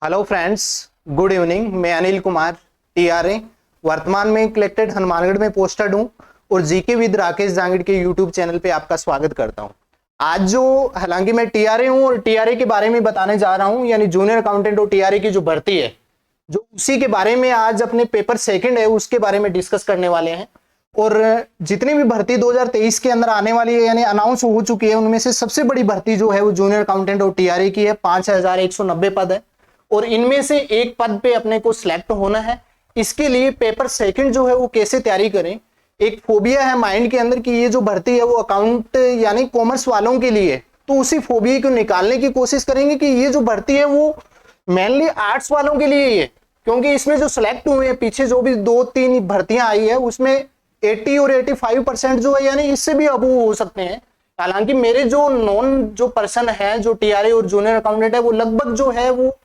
Hello friends, good evening. मैं Anil Kumar TRE वर्तमान में कलेक्टेड हनुमानगढ़ में पोस्टेड हूं और जीके विद राकेश जांगिड़ के यूट्यूब चैनल पे आपका स्वागत करता हूं। आज जो हालांकि मैं टीआरए हूं और टीआरए के बारे में बताने जा रहा हूं, यानी जूनियर अकाउंटेंट और टीआरए की जो भर्ती है, जो उसी के बारे में आज अपने पेपर सेकंड है उसके बारे में डिस्कस करने वाले हैं। और जितनी भी भर्ती 2023 के अंदर आने वाली है यानी अनाउंस हो चुकी है, उनमें से सबसे बड़ी भर्ती जो है वो जूनियर अकाउंटेंट और टीआरए की है। 5190 पद है और इनमें से एक पद पे अपने को सिलेक्ट होना है। इसके लिए पेपर सेकंड जो है वो कैसे तैयारी करें। एक फोबिया है माइंड के अंदर कि ये जो भर्ती है वो अकाउंट यानी कॉमर्स वालों के लिए, तो उसी फोबिया को निकालने की कोशिश करेंगे कि ये जो भर्ती है वो मेनली आर्ट्स वालों के लिए ही है, क्योंकि इसमें जो सिलेक्ट हुए हैं पीछे जो भी 2-3 भर्तियां आई है उसमें 80 और 85% जो है यानी इससे भी अबू हो सकते हैं। हालांकि मेरे जो नॉन जो पर्सन है जो टीआरए और जूनियर अकाउंटेंट है वो लगभग जो है वो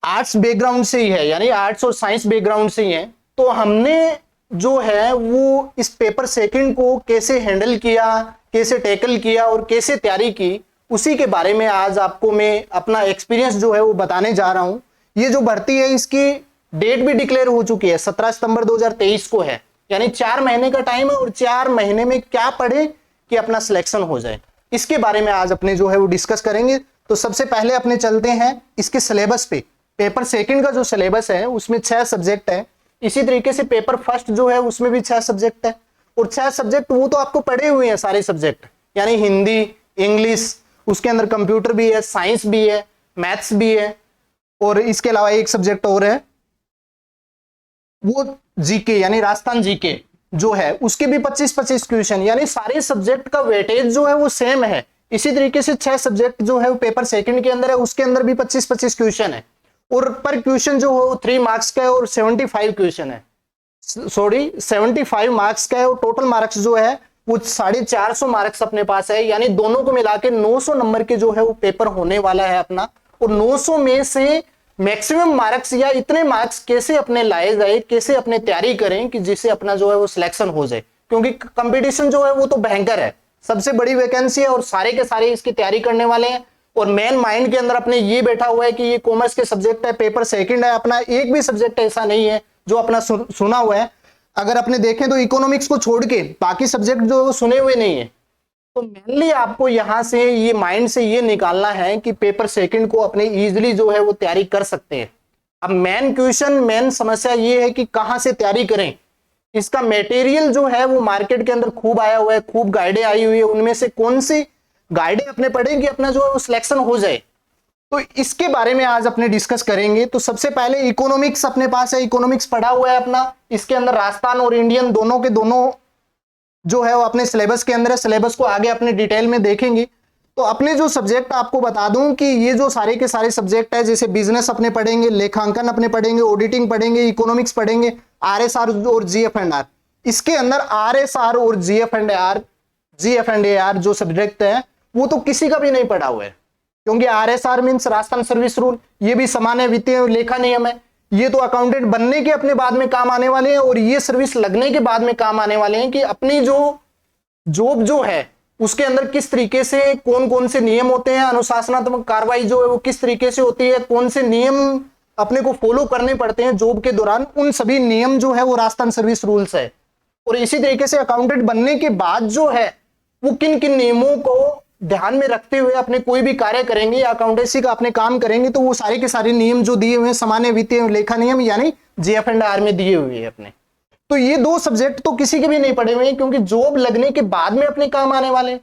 आर्ट्स बैकग्राउंड से ही है, यानी आर्ट्स और साइंस बैकग्राउंड से ही है। तो हमने जो है वो इस पेपर सेकंड को कैसे हैंडल किया, कैसे टैकल किया और कैसे तैयारी की, उसी के बारे में आज आपको मैं अपना एक्सपीरियंस जो है वो बताने जा रहा हूं। ये जो भर्ती है इसकी डेट भी डिक्लेयर हो चुकी है, 17 सितंबर 2023 को है, यानी 4 महीने का टाइम है। और 4 महीने में क्या पढ़े कि अपना सिलेक्शन हो जाए, इसके बारे में आज अपने जो है वो डिस्कस करेंगे। तो सबसे पहले अपने चलते हैं इसके सिलेबस पे। पेपर सेकंड का जो सिलेबस है उसमें 6 सब्जेक्ट है। इसी तरीके से पेपर फर्स्ट जो है उसमें भी 6 सब्जेक्ट है और 6 सब्जेक्ट वो तो आपको पढ़े हुए हैं सारे सब्जेक्ट, यानी हिंदी, इंग्लिश, उसके अंदर कंप्यूटर भी है, साइंस भी है, मैथ्स भी है और इसके अलावा एक सब्जेक्ट और है वो जीके यानी राजस्थान जीके जो है उसके भी 25-25 क्वेश्चन, यानी सारे सब्जेक्ट का वेटेज जो है वो सेम है। इसी तरीके से 6 सब्जेक्ट जो है वो पेपर सेकंड के अंदर है, उसके अंदर भी 25-25 क्वेश्चन है और पर क्वेश्चन जो हो 3 मार्क्स का है और 75 क्वेश्चन है, 75 मार्क्स का है और टोटल मार्क्स जो है वो 450 मार्क्स अपने पास है, यानी दोनों को मिला के 900 नंबर के जो है वो पेपर होने वाला है अपना। और 900 में से मैक्सिमम मार्क्स या इतने मार्क्स कैसे अपने लाए जाए, कैसे अपने तैयारी करें कि जिससे अपना जो है वो सिलेक्शन हो जाए, क्योंकि कंपटीशन जो है वो तो भयंकर है, सबसे बड़ी वैकेंसी है और सारे के सारे इसकी तैयारी करने वाले हैं। और मेन माइंड के अंदर अपने ये बैठा हुआ है कि ये कॉमर्स के सब्जेक्ट है, पेपर सेकंड है, अपना एक भी सब्जेक्ट ऐसा नहीं है जो अपना सुना हुआ है। अगर अपने देखें तो इकोनॉमिक्स को छोड़ के बाकी सब्जेक्ट जो सुने हुए नहीं है। तो मेनली आपको यहां से ये माइंड से ये निकालना है कि पेपर सेकंड को अपने इजीली जो है वो तैयारी कर सकते हैं। अब मेन क्वेश्चन, मेन समस्या ये है कि कहां से तैयारी करें। इसका मटेरियल जो है वो मार्केट के अंदर खूब आया हुआ है, खूब गाइडें आई हुई है, उनमें से कौन सी गाइडें अपने पढ़ें कि अपना जो है वो सिलेक्शन हो जाए, तो इसके बारे में आज अपने डिस्कस करेंगे। तो सबसे पहले इकोनॉमिक्स अपने पास है, इकोनॉमिक्स पढ़ा हुआ है अपना, इसके अंदर राजस्थान और इंडियन दोनों के दोनों जो है वो अपने सिलेबस के अंदर है। सिलेबस को आगे अपने डिटेल में देखेंगे। तो अपने जो सब्जेक्ट आपको बता दूं कि ये जो सारे के सारे सब्जेक्ट है, जैसे बिजनेस अपने पढ़ेंगे, लेखांकन अपने पढ़ेंगे, ऑडिटिंग पढ़ेंगे, इकोनॉमिक्स पढ़ेंगे, आरएसआर और जीएफ&आर। इसके अंदर आरएसआर और जीएफ&आर जो सब्जेक्ट है वो तो किसी का भी नहीं पढ़ा हुआ है, क्योंकि RSR means Rajasthan service rule, ये भी सामान्य वित्तीय लेखा नियम है। ये तो अकाउंटेंट बनने के अपने बाद में काम आने वाले हैं और ये सर्विस लगने के बाद में काम आने वाले हैं कि अपनी जो जॉब जो है उसके अंदर किस तरीके से कौन कौन से नियम होते हैं, अनुशासनात्मक कार्रवाई जो है वो किस तरीके से होती है, कौन से नियम अपने को फॉलो करने पड़ते हैं जॉब के दौरान, उन सभी नियम जो है वो राजस्थान सर्विस रूल्स है। और इसी तरीके से अकाउंटेंट बनने के बाद जो है वो किन किन नियमों को ध्यान में रखते हुए अपने कोई भी कार्य करेंगे या अकाउंटेंसी का अपने काम करेंगे, तो वो सारे के सारे नियम जो दिए हुए हैं सामान्य वित्तीय लेखा नियम यानी जीएफ&आर में दिए हुए हैं अपने। तो ये 2 सब्जेक्ट तो किसी के भी नहीं पढ़े हुए हैं, क्योंकि जॉब लगने के बाद में अपने काम आने वाले हैं।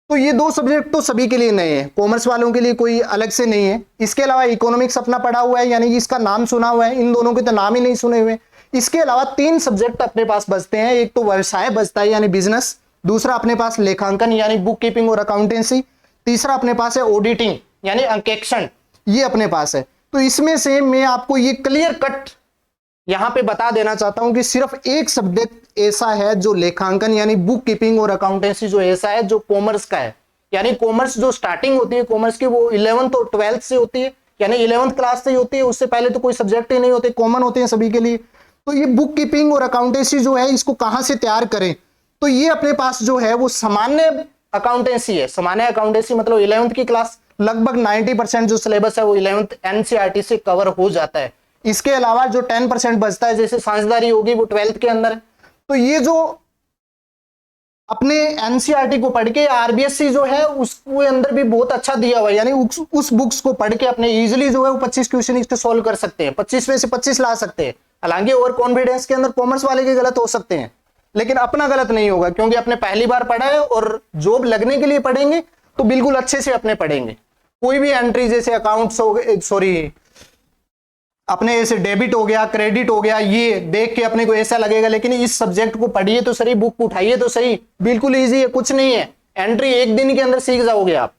तो ये 2 सब्जेक्ट तो सभी के लिए नए हैं, कॉमर्स वालों के लिए कोई अलग से नहीं है। इसके अलावा इकोनॉमिक्स अपना पढ़ा हुआ है, यानी इसका नाम सुना हुआ है, इन दोनों के तो नाम ही नहीं सुने हुए। इसके अलावा 3 सब्जेक्ट अपने पास बचते हैं। एक तो व्यवसाय बचता है यानी बिजनेस, दूसरा अपने पास लेखांकन यानी बुक कीपिंग और अकाउंटेंसी, तीसरा अपने पास है ऑडिटिंग यानी अंकेक्षण, ये अपने पास है। तो इसमें से मैं आपको ये क्लियर कट यहां पे बता देना चाहता हूं कि सिर्फ एक सब्जेक्ट ऐसा है जो लेखांकन यानी बुक कीपिंग और अकाउंटेंसी जो ऐसा है जो कॉमर्स का है, यानी कॉमर्स जो स्टार्टिंग होती है कॉमर्स की वो 11th और 12th से होती है, यानी 11th क्लास से ही होती है, उससे पहले तो कोई सब्जेक्ट ही नहीं होते, कॉमन होते हैं सभी के लिए। तो ये बुक कीपिंग और अकाउंटेंसी जो है इसको कहां से तैयार करें, तो ये अपने पास जो है वो सामान्य अकाउंटेंसी है। सामान्य अकाउंटेंसी मतलब 11th की क्लास, लगभग 90% जो सिलेबस है वो 11th एनसीईआरटी से कवर हो जाता है। इसके अलावा जो 10% बचता है जैसे साझेदारी होगी वो 12th के अंदर है। तो ये जो अपने एनसीईआरटी को पढ़ के आरबीएससी जो है उसके अंदर भी बहुत अच्छा दिया हुआ है, यानी उस बुक्स को पढ़ के अपने इजीली जो है वो 25 क्वेश्चन इसके सॉल्व कर सकते हैं, 25 में से 25 ला सकते हैं। हालांकि ओवर कॉन्फिडेंस के अंदर कॉमर्स वाले के गलत हो सकते हैं, लेकिन अपना गलत नहीं होगा क्योंकि अपने पहली बार पढ़ा है और जॉब लगने के लिए पढ़ेंगे तो बिल्कुल अच्छे से अपने पढ़ेंगे। कोई भी एंट्री जैसे अकाउंट्स हो गए, सॉरी अपने ऐसे डेबिट हो गया, क्रेडिट हो गया, ये देख के अपने को ऐसा लगेगा, लेकिन इस सब्जेक्ट को पढ़िए तो सही, बुक उठाइए तो सही, बिल्कुल इजी है, कुछ नहीं है। एंट्री एक दिन के अंदर सीख जाओगे आप,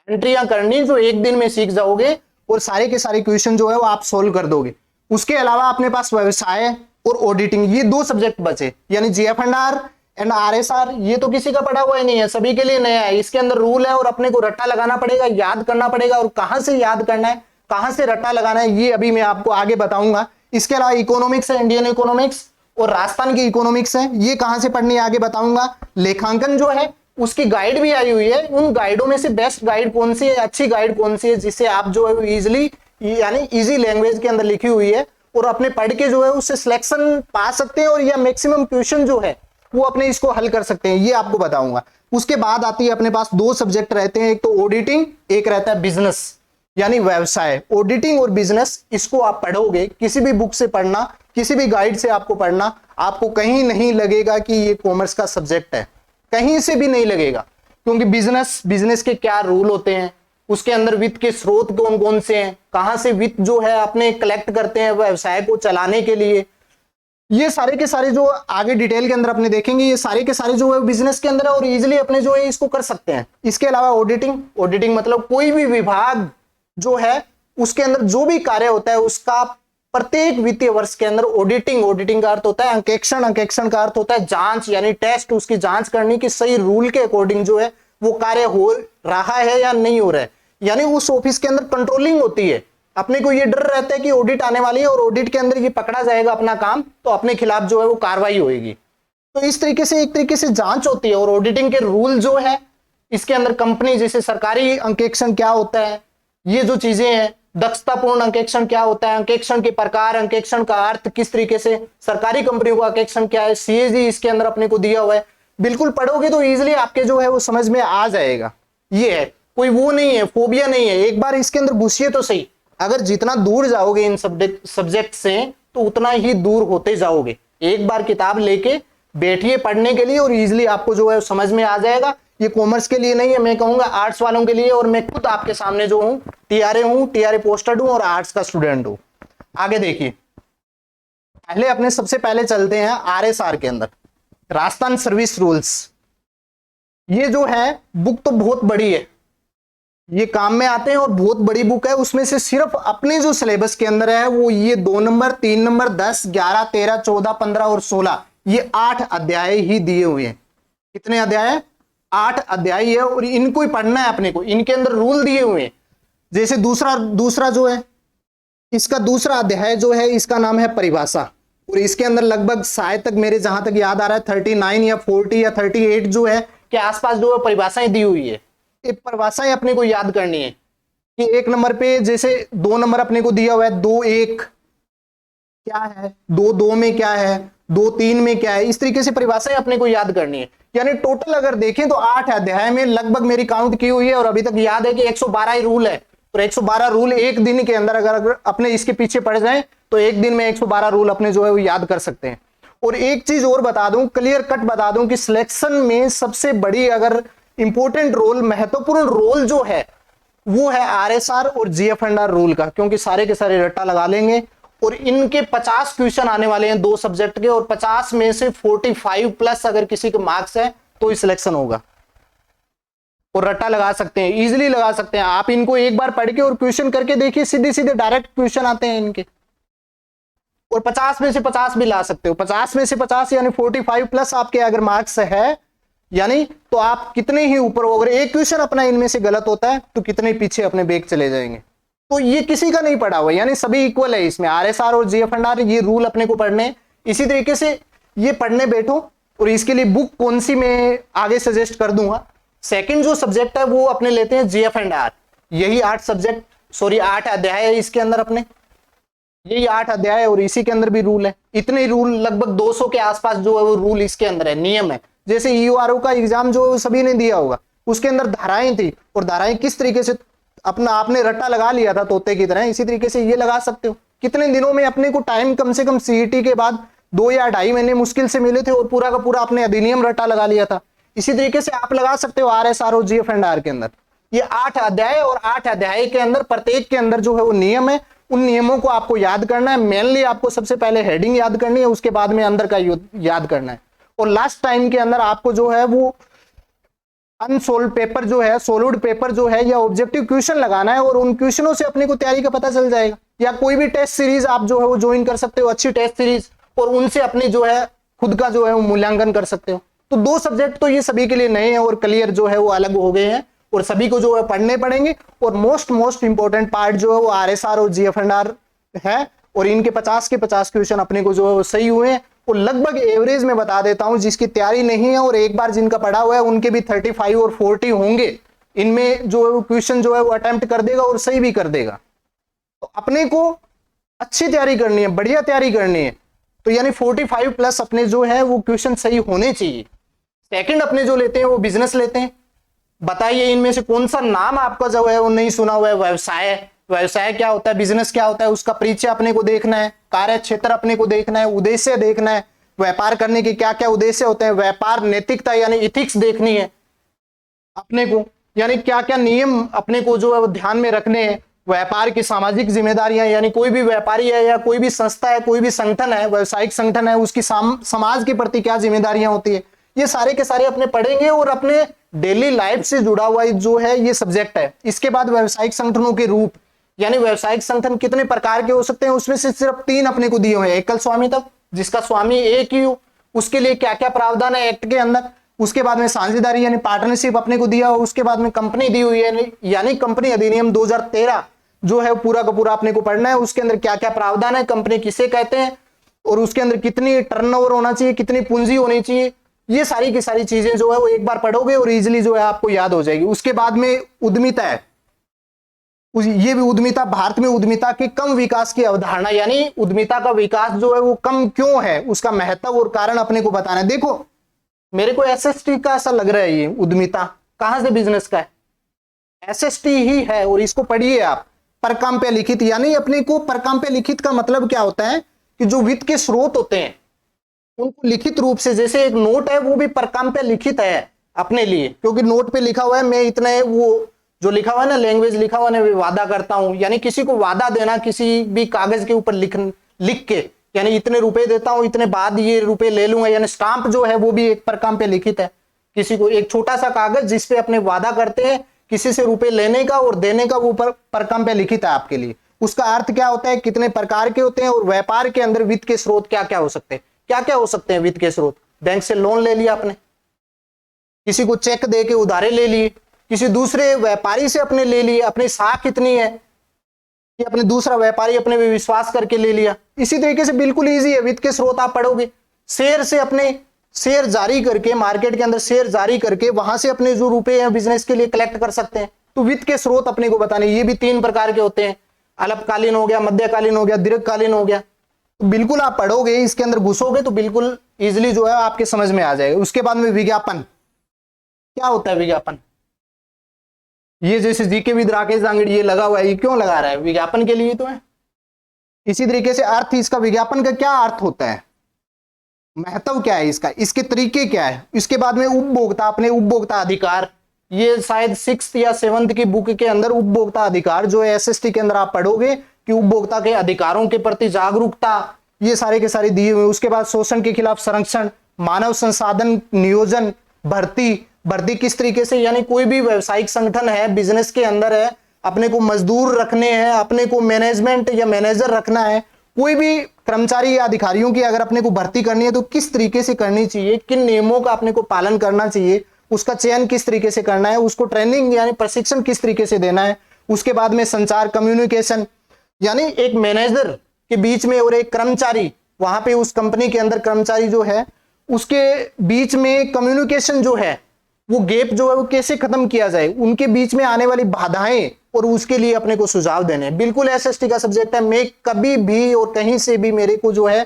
एंट्रियां करनी जो एक दिन में सीख जाओगे और सारे के सारे क्वेश्चन जो है वो आप सोल्व कर दोगे। उसके अलावा अपने पास व्यवसाय और ऑडिटिंग, ये 2 सब्जेक्ट बचे, यानी जीएफएनआर एंड आरएसआर। ये तो किसी का पढ़ा हुआ ही नहीं है, सभी के लिए नया है। इसके अंदर रूल है और अपने को रट्टा लगाना पड़ेगा, याद करना पड़ेगा, और कहां से याद करना है, कहां से रट्टा लगाना है, ये अभी मैं आपको आगे बताऊंगा। इसके अलावा इकोनॉमिक्स है, इंडियन इकोनॉमिक्स और राजस्थान की इकोनॉमिक्स है, ये कहां से पढ़नी है आगे बताऊंगा। लेखांकन जो है उसकी गाइड भी आई हुई है, उन गाइडों में से बेस्ट गाइड कौन सी है, अच्छी गाइड कौन सी है, जिसे आप जो है इजिली यानी इजी लैंग्वेज के अंदर लिखी हुई है और अपने पढ़ के जो है उससे सिलेक्शन पा सकते हैं, और या मैक्सिमम क्वेश्चन जो है वो अपने इसको हल कर सकते हैं, ये आपको बताऊंगा। उसके बाद आती है अपने पास 2 सब्जेक्ट रहते हैं, एक तो ऑडिटिंग, एक रहता है बिजनेस यानी व्यवसाय। ऑडिटिंग और बिजनेस इसको आप पढ़ोगे, किसी भी बुक से पढ़ना, किसी भी गाइड से आपको पढ़ना, आपको कहीं नहीं लगेगा कि ये कॉमर्स का सब्जेक्ट है, कहीं से भी नहीं लगेगा। क्योंकि बिजनेस के क्या रूल होते हैं, उसके अंदर वित्त के स्रोत कौन कौन से हैं, कहां से वित्त जो है अपने कलेक्ट करते हैं व्यवसाय को चलाने के लिए, ये सारे के सारे जो आगे डिटेल के अंदर अपने देखेंगे, ये सारे के सारे जो है बिजनेस के अंदर है और इजीली अपने जो है इसको कर सकते हैं। इसके अलावा ऑडिटिंग मतलब कोई भी विभाग जो है उसके अंदर जो भी कार्य होता है उसका प्रत्येक वित्तीय वर्ष के अंदर ऑडिटिंग का अर्थ होता है अंकेक्षण का अर्थ होता है जांच, यानी टेस्ट, उसकी जांच करनी कि सही रूल के अकॉर्डिंग जो है वो कार्य हो रहा है या नहीं हो रहा है, यानी उस ऑफिस के अंदर कंट्रोलिंग होती है। अपने को ये डर रहता है कि ऑडिट आने वाली है और ऑडिट के अंदर ये पकड़ा जाएगा अपना काम, तो अपने खिलाफ जो है वो कार्रवाई होगी। तो इस तरीके से एक तरीके से जांच होती है। और ऑडिटिंग के रूल जो है इसके अंदर कंपनी जैसे सरकारी अंकेक्षण क्या होता है, ये जो चीजें हैं, दक्षतापूर्ण अंकेक्षण क्या होता है, अंकेक्षण के प्रकार, अंकेक्षण का अर्थ किस तरीके से, सरकारी कंपनियों का अंकेक्षण क्या है, सीएजी इसके अंदर अपने को दिया हुआ है। बिल्कुल पढ़ोगे तो इजीली आपके जो है वो समझ में आ जाएगा। ये है, कोई वो नहीं है, फोबिया नहीं है, एक बार इसके अंदर घुसिए तो सही। अगर जितना दूर जाओगे इन सब्जेक्ट से तो उतना ही दूर होते जाओगे। एक बार किताब लेके बैठिए पढ़ने के लिए और इजीली आपको जो है समझ में आ जाएगा। ये कॉमर्स के लिए नहीं है, मैं कहूंगा आर्ट्स वालों के लिए, और मैं खुद आपके सामने जो हूं टीआरए पोस्टेड हूं और आर्ट्स का स्टूडेंट हूं। आगे देखिए, पहले अपने सबसे पहले चलते हैं आरएसआर के अंदर, राजस्थान सर्विस रूल्स। ये जो है बुक तो बहुत बड़ी है, ये काम में आते हैं और बहुत बड़ी बुक है। उसमें से सिर्फ अपने जो सिलेबस के अंदर है वो ये 2 नंबर, 3 नंबर, 10, 11, 13, 14, 15 और 16, ये 8 अध्याय ही दिए हुए हैं। कितने अध्याय? 8 अध्याय है और इनको ही पढ़ना है अपने को। इनके अंदर रूल दिए हुए हैं। जैसे दूसरा जो है, इसका दूसरा अध्याय जो है इसका नाम है परिभाषा, और इसके अंदर लगभग शायद तक मेरे जहां तक याद आ रहा है 39 या 40 या 38 जो है के आसपास जो है परिभाषाएं दी हुई है। ये परिभाषाएं अपने को याद करनी है कि 1 नंबर पे जैसे 2 नंबर अपने को दिया हुआ है, 2-1 क्या है, 2-2 में क्या है, 2-3 में क्या है, इस तरीके से परिभाषाएं अपने को याद करनी है। यानी टोटल अगर देखें तो 8 अध्याय में लगभग मेरी काउंट की हुई है और अभी तक याद है कि 112 ही रूल है। तो 112 रूल एक दिन के अंदर अगर अपने इसके पीछे पड़ जाए तो एक दिन में 112 रूल अपने जो है वो याद कर सकते हैं। और एक चीज और बता दूं, क्लियर कट बता दूं कि सिलेक्शन में सबसे बड़ी अगर इंपॉर्टेंट रोल, महत्वपूर्ण रोल जो है वो है आरएसआर और जीएफएनआर रूल का, क्योंकि सारे के सारे रट्टा लगा लेंगे और इनके 50 क्वेश्चन आने वाले हैं 2 सब्जेक्ट के, और 50 में से 45 प्लस अगर किसी के मार्क्स है तो ही सिलेक्शन होगा। और रट्टा लगा सकते हैं, इजीली लगा सकते हैं आप। इनको एक बार पढ़ के और क्वेश्चन करके देखिए, सीधे सीधे डायरेक्ट क्वेश्चन आते हैं इनके, और 50 में से 50 भी ला सकते हो। 50 में से 50 यानी 45 प्लस आपके अगर मार्क्स है, यानी तो आप कितने ही ऊपर हो। अगर एक क्वेश्चन अपना इनमें से गलत होता है तो कितने पीछे अपने बैक चले जाएंगे। तो ये किसी का नहीं पढ़ा हुआ, यानी सभी इक्वल है इसमें। आरएसआर और जीएफएनआर ये रूल अपने को पढ़ने, इसी तरीके से ये पढ़ने बैठो। और इसके लिए बुक कौन सी मैं आगे सजेस्ट कर दूंगा। सेकंड जो सब्जेक्ट है वो अपने लेते हैं जीएफएनआर। यही 8 सब्जेक्ट, सॉरी 8 अध्याय है इसके अंदर अपने, यही 8 अध्याय है और इसी के अंदर भी रूल है। इतने रूल लगभग 200 के आसपास जो है वो रूल इसके अंदर है, नियम है। जैसे ईयूआरओ का एग्जाम जो सभी ने दिया होगा, उसके अंदर धाराएं थी, और धाराएं किस तरीके से अपना आपने रट्टा लगा लिया था तोते की तरह, इसी तरीके से ये लगा सकते हो। कितने दिनों में अपने को टाइम कम से कम सीईटी के बाद 2 या 2.5 महीने मुश्किल से मिले थे और पूरा का पूरा अपने अधिनियम रट्टा लगा लिया था। इसी तरीके से आप लगा सकते हो RSRO GF&R के अंदर। ये 8 अध्याय और 8 अध्याय के अंदर प्रत्येक के अंदर जो है वो नियम है। उन नियमों को आपको याद करना है। मेनली आपको सबसे पहले हेडिंग याद करनी है, उसके बाद में अंदर का याद करना है। और लास्ट टाइम के अंदर आपको जो है वो अनसोल्व पेपर जो है, सोल्व्ड पेपर जो है, या ऑब्जेक्टिव क्वेश्चन लगाना है और उन क्वेश्चनों से अपने को तैयारी का पता चल जाएगा। या कोई भी टेस्ट सीरीज आप जो है वो ज्वाइन कर सकते हो, अच्छी टेस्ट सीरीज, और उनसे अपनी जो है खुद का जो है वो मूल्यांकन कर सकते हो। तो 2 सब्जेक्ट तो ये सभी के लिए नए हैं और क्लियर जो है वो अलग हो गए हैं और सभी को जो है पढ़ने पड़ेंगे। और मोस्ट इंपॉर्टेंट पार्ट जो है वो RSRO GF&R है, और इनके 50 के 50 क्वेश्चन अपने को जो है वो सही हुए हैं। और लगभग एवरेज में बता देता हूं, जिसकी तैयारी नहीं है और एक बार जिनका पढ़ा हुआ है उनके भी 35 और 40 होंगे। इनमें जो है वो क्वेश्चन जो है वो अटेम्प्ट कर देगा और सही भी कर देगा। तो अपने को अच्छी तैयारी करनी है, बढ़िया तैयारी करनी है। तो यानी 45 प्लस अपने जो है वो क्वेश्चन सही होने चाहिए। सेकंड अपने जो लेते हैं वो बिजनेस लेते हैं। बताइए इनमें से कौन सा नाम आपका जो है वो नहीं सुना हुआ है? व्यवसाय। व्यवसाय क्या होता है, बिजनेस क्या होता है, उसका परिचय अपने को देखना है, कार्य क्षेत्र अपने को देखना है, उद्देश्य देखना है, व्यापार करने के क्या क्या उद्देश्य होते हैं, व्यापार नैतिकता यानी इथिक्स देखनी है अपने को, यानी क्या क्या नियम अपने को जो है वो ध्यान में रखने हैं। व्यापार की सामाजिक जिम्मेदारियां, यानी कोई भी व्यापारी है या कोई भी संस्था है, कोई भी संगठन है, व्यावसायिक संगठन है, उसकी समाज के प्रति क्या जिम्मेदारियां होती है, ये सारे के सारे अपने पढ़ेंगे। और अपने डेली लाइफ से जुड़ा हुआ जो है ये सब्जेक्ट है। इसके बाद व्यावसायिक संगठनों के रूप, यानी व्यावसायिक संगठन कितने प्रकार के हो सकते हैं, उसमें से सिर्फ 3 अपने को दिए हुए हैं। एकल स्वामित्व, जिसका स्वामी एक ही हो, उसके लिए क्या क्या प्रावधान है एक्ट के अंदर। उसके बाद में साझेदारी यानी पार्टनरशिप अपने को दिया हो। उसके बाद में कंपनी दी हुई है, यानी कंपनी अधिनियम 2013 जो है पूरा का पूरा अपने को पढ़ना है। उसके अंदर क्या क्या प्रावधान है, कंपनी किसे कहते हैं, और उसके अंदर कितनी टर्नओवर होना चाहिए, कितनी पूंजी होनी चाहिए, ये सारी की सारी चीजें जो है वो एक बार पढ़ोगे और इजीली जो है आपको याद हो जाएगी। उसके बाद में उद्यमिता है। ये भी उद्यमिता, भारत में उद्यमिता के कम विकास की अवधारणा, यानी उद्यमिता का विकास जो है वो कम क्यों है, उसका महत्व और कारण अपने को बताना है। देखो मेरे को SST का ऐसा लग रहा है, ये उद्यमिता कहां से बिजनेस का है, SST ही है। और इसको पढ़िए आप, परकाम पे लिखित, यानी अपने को परकाम पे लिखित का मतलब क्या होता है कि जो वित्त के स्रोत होते हैं उनको लिखित रूप से, जैसे एक नोट है वो भी परकाम पे लिखित है अपने लिए, क्योंकि नोट पे लिखा हुआ है मैं इतने, वो जो लिखा हुआ है ना लैंग्वेज लिखा हुआ है, वादा करता हूं, यानी किसी को वादा देना किसी भी कागज के ऊपर लिख के, यानी इतने रुपए देता हूं, इतने बाद ये रुपए ले लूंगा, यानी स्टाम्प जो है वो भी एक परकाम पे लिखित है। किसी को एक छोटा सा कागज जिसपे अपने वादा करते हैं किसी से रुपए लेने का और देने का, वो परकाम पे लिखित है आपके लिए। उसका अर्थ क्या होता है, कितने प्रकार के होते हैं, और व्यापार के अंदर वित्त के स्रोत क्या क्या हो सकते हैं, क्या क्या हो सकते हैं वित्त के स्रोत। बैंक से लोन ले लिया आपने, किसी को चेक दे के उधारे ले लिए, किसी दूसरे व्यापारी से अपने ले लिए, अपनी साख कितनी है कि अपने दूसरा व्यापारी अपने पे विश्वास करके ले लिया। इसी तरीके से बिल्कुल इजी है, वित्त के स्रोत आप पढ़ोगे। शेयर से अपने शेयर जारी करके, मार्केट के अंदर शेयर जारी करके वहां से अपने जो रुपए हैं बिजनेस के लिए कलेक्ट कर सकते हैं। तो वित्त के स्रोत अपने को बताने, ये भी 3 प्रकार के होते हैं, अल्पकालीन हो गया, मध्यकालीन हो गया, दीर्घकालीन हो गया। तो बिल्कुल आप पढ़ोगे, इसके अंदर घुसोगे तो बिल्कुल इजिली जो है आपके समझ में आ जाएगा। उसके बाद में विज्ञापन, क्या होता है विज्ञापन, ये जैसे जीके विद राकेश दांगड़ी ये लगा हुआ है, ये क्यों लगा रहा है, विज्ञापन के लिए तो है। इसी तरीके से अर्थ, इसका विज्ञापन का क्या अर्थ होता है, महत्व क्या है इसका, इसके तरीके क्या है। इसके बाद में उपभोक्ता, अपने उपभोक्ता अधिकार, ये शायद 6th या 7th की बुक के अंदर उपभोक्ता अधिकार जो है SST के अंदर आप पढ़ोगे कि उपभोक्ता के अधिकारों के प्रति जागरूकता, ये सारे के सारे दिए हुए। उसके बाद शोषण के खिलाफ संरक्षण, मानव संसाधन नियोजन, भर्ती किस तरीके से, यानी कोई भी व्यावसायिक संगठन है, बिजनेस के अंदर है, अपने को मजदूर रखने हैं, अपने को मैनेजमेंट या मैनेजर रखना है, कोई भी कर्मचारी या अधिकारियों की अगर अपने को भर्ती करनी है तो किस तरीके से करनी चाहिए, किन नियमों का अपने को पालन करना चाहिए, उसका चयन किस तरीके से करना है, उसको ट्रेनिंग यानी प्रशिक्षण किस तरीके से देना है। उसके बाद में संचार, कम्युनिकेशन, यानी एक मैनेजर के बीच में और एक कर्मचारी, वहां पे उस कंपनी के अंदर कर्मचारी जो है उसके बीच में कम्युनिकेशन जो है, वो गैप जो है वो कैसे खत्म किया जाए, उनके बीच में आने वाली बाधाएं और उसके लिए अपने को सुझाव देने हैं। बिल्कुल एसएसटी का सब्जेक्ट है। मैं कभी भी और कहीं से भी मेरे को जो है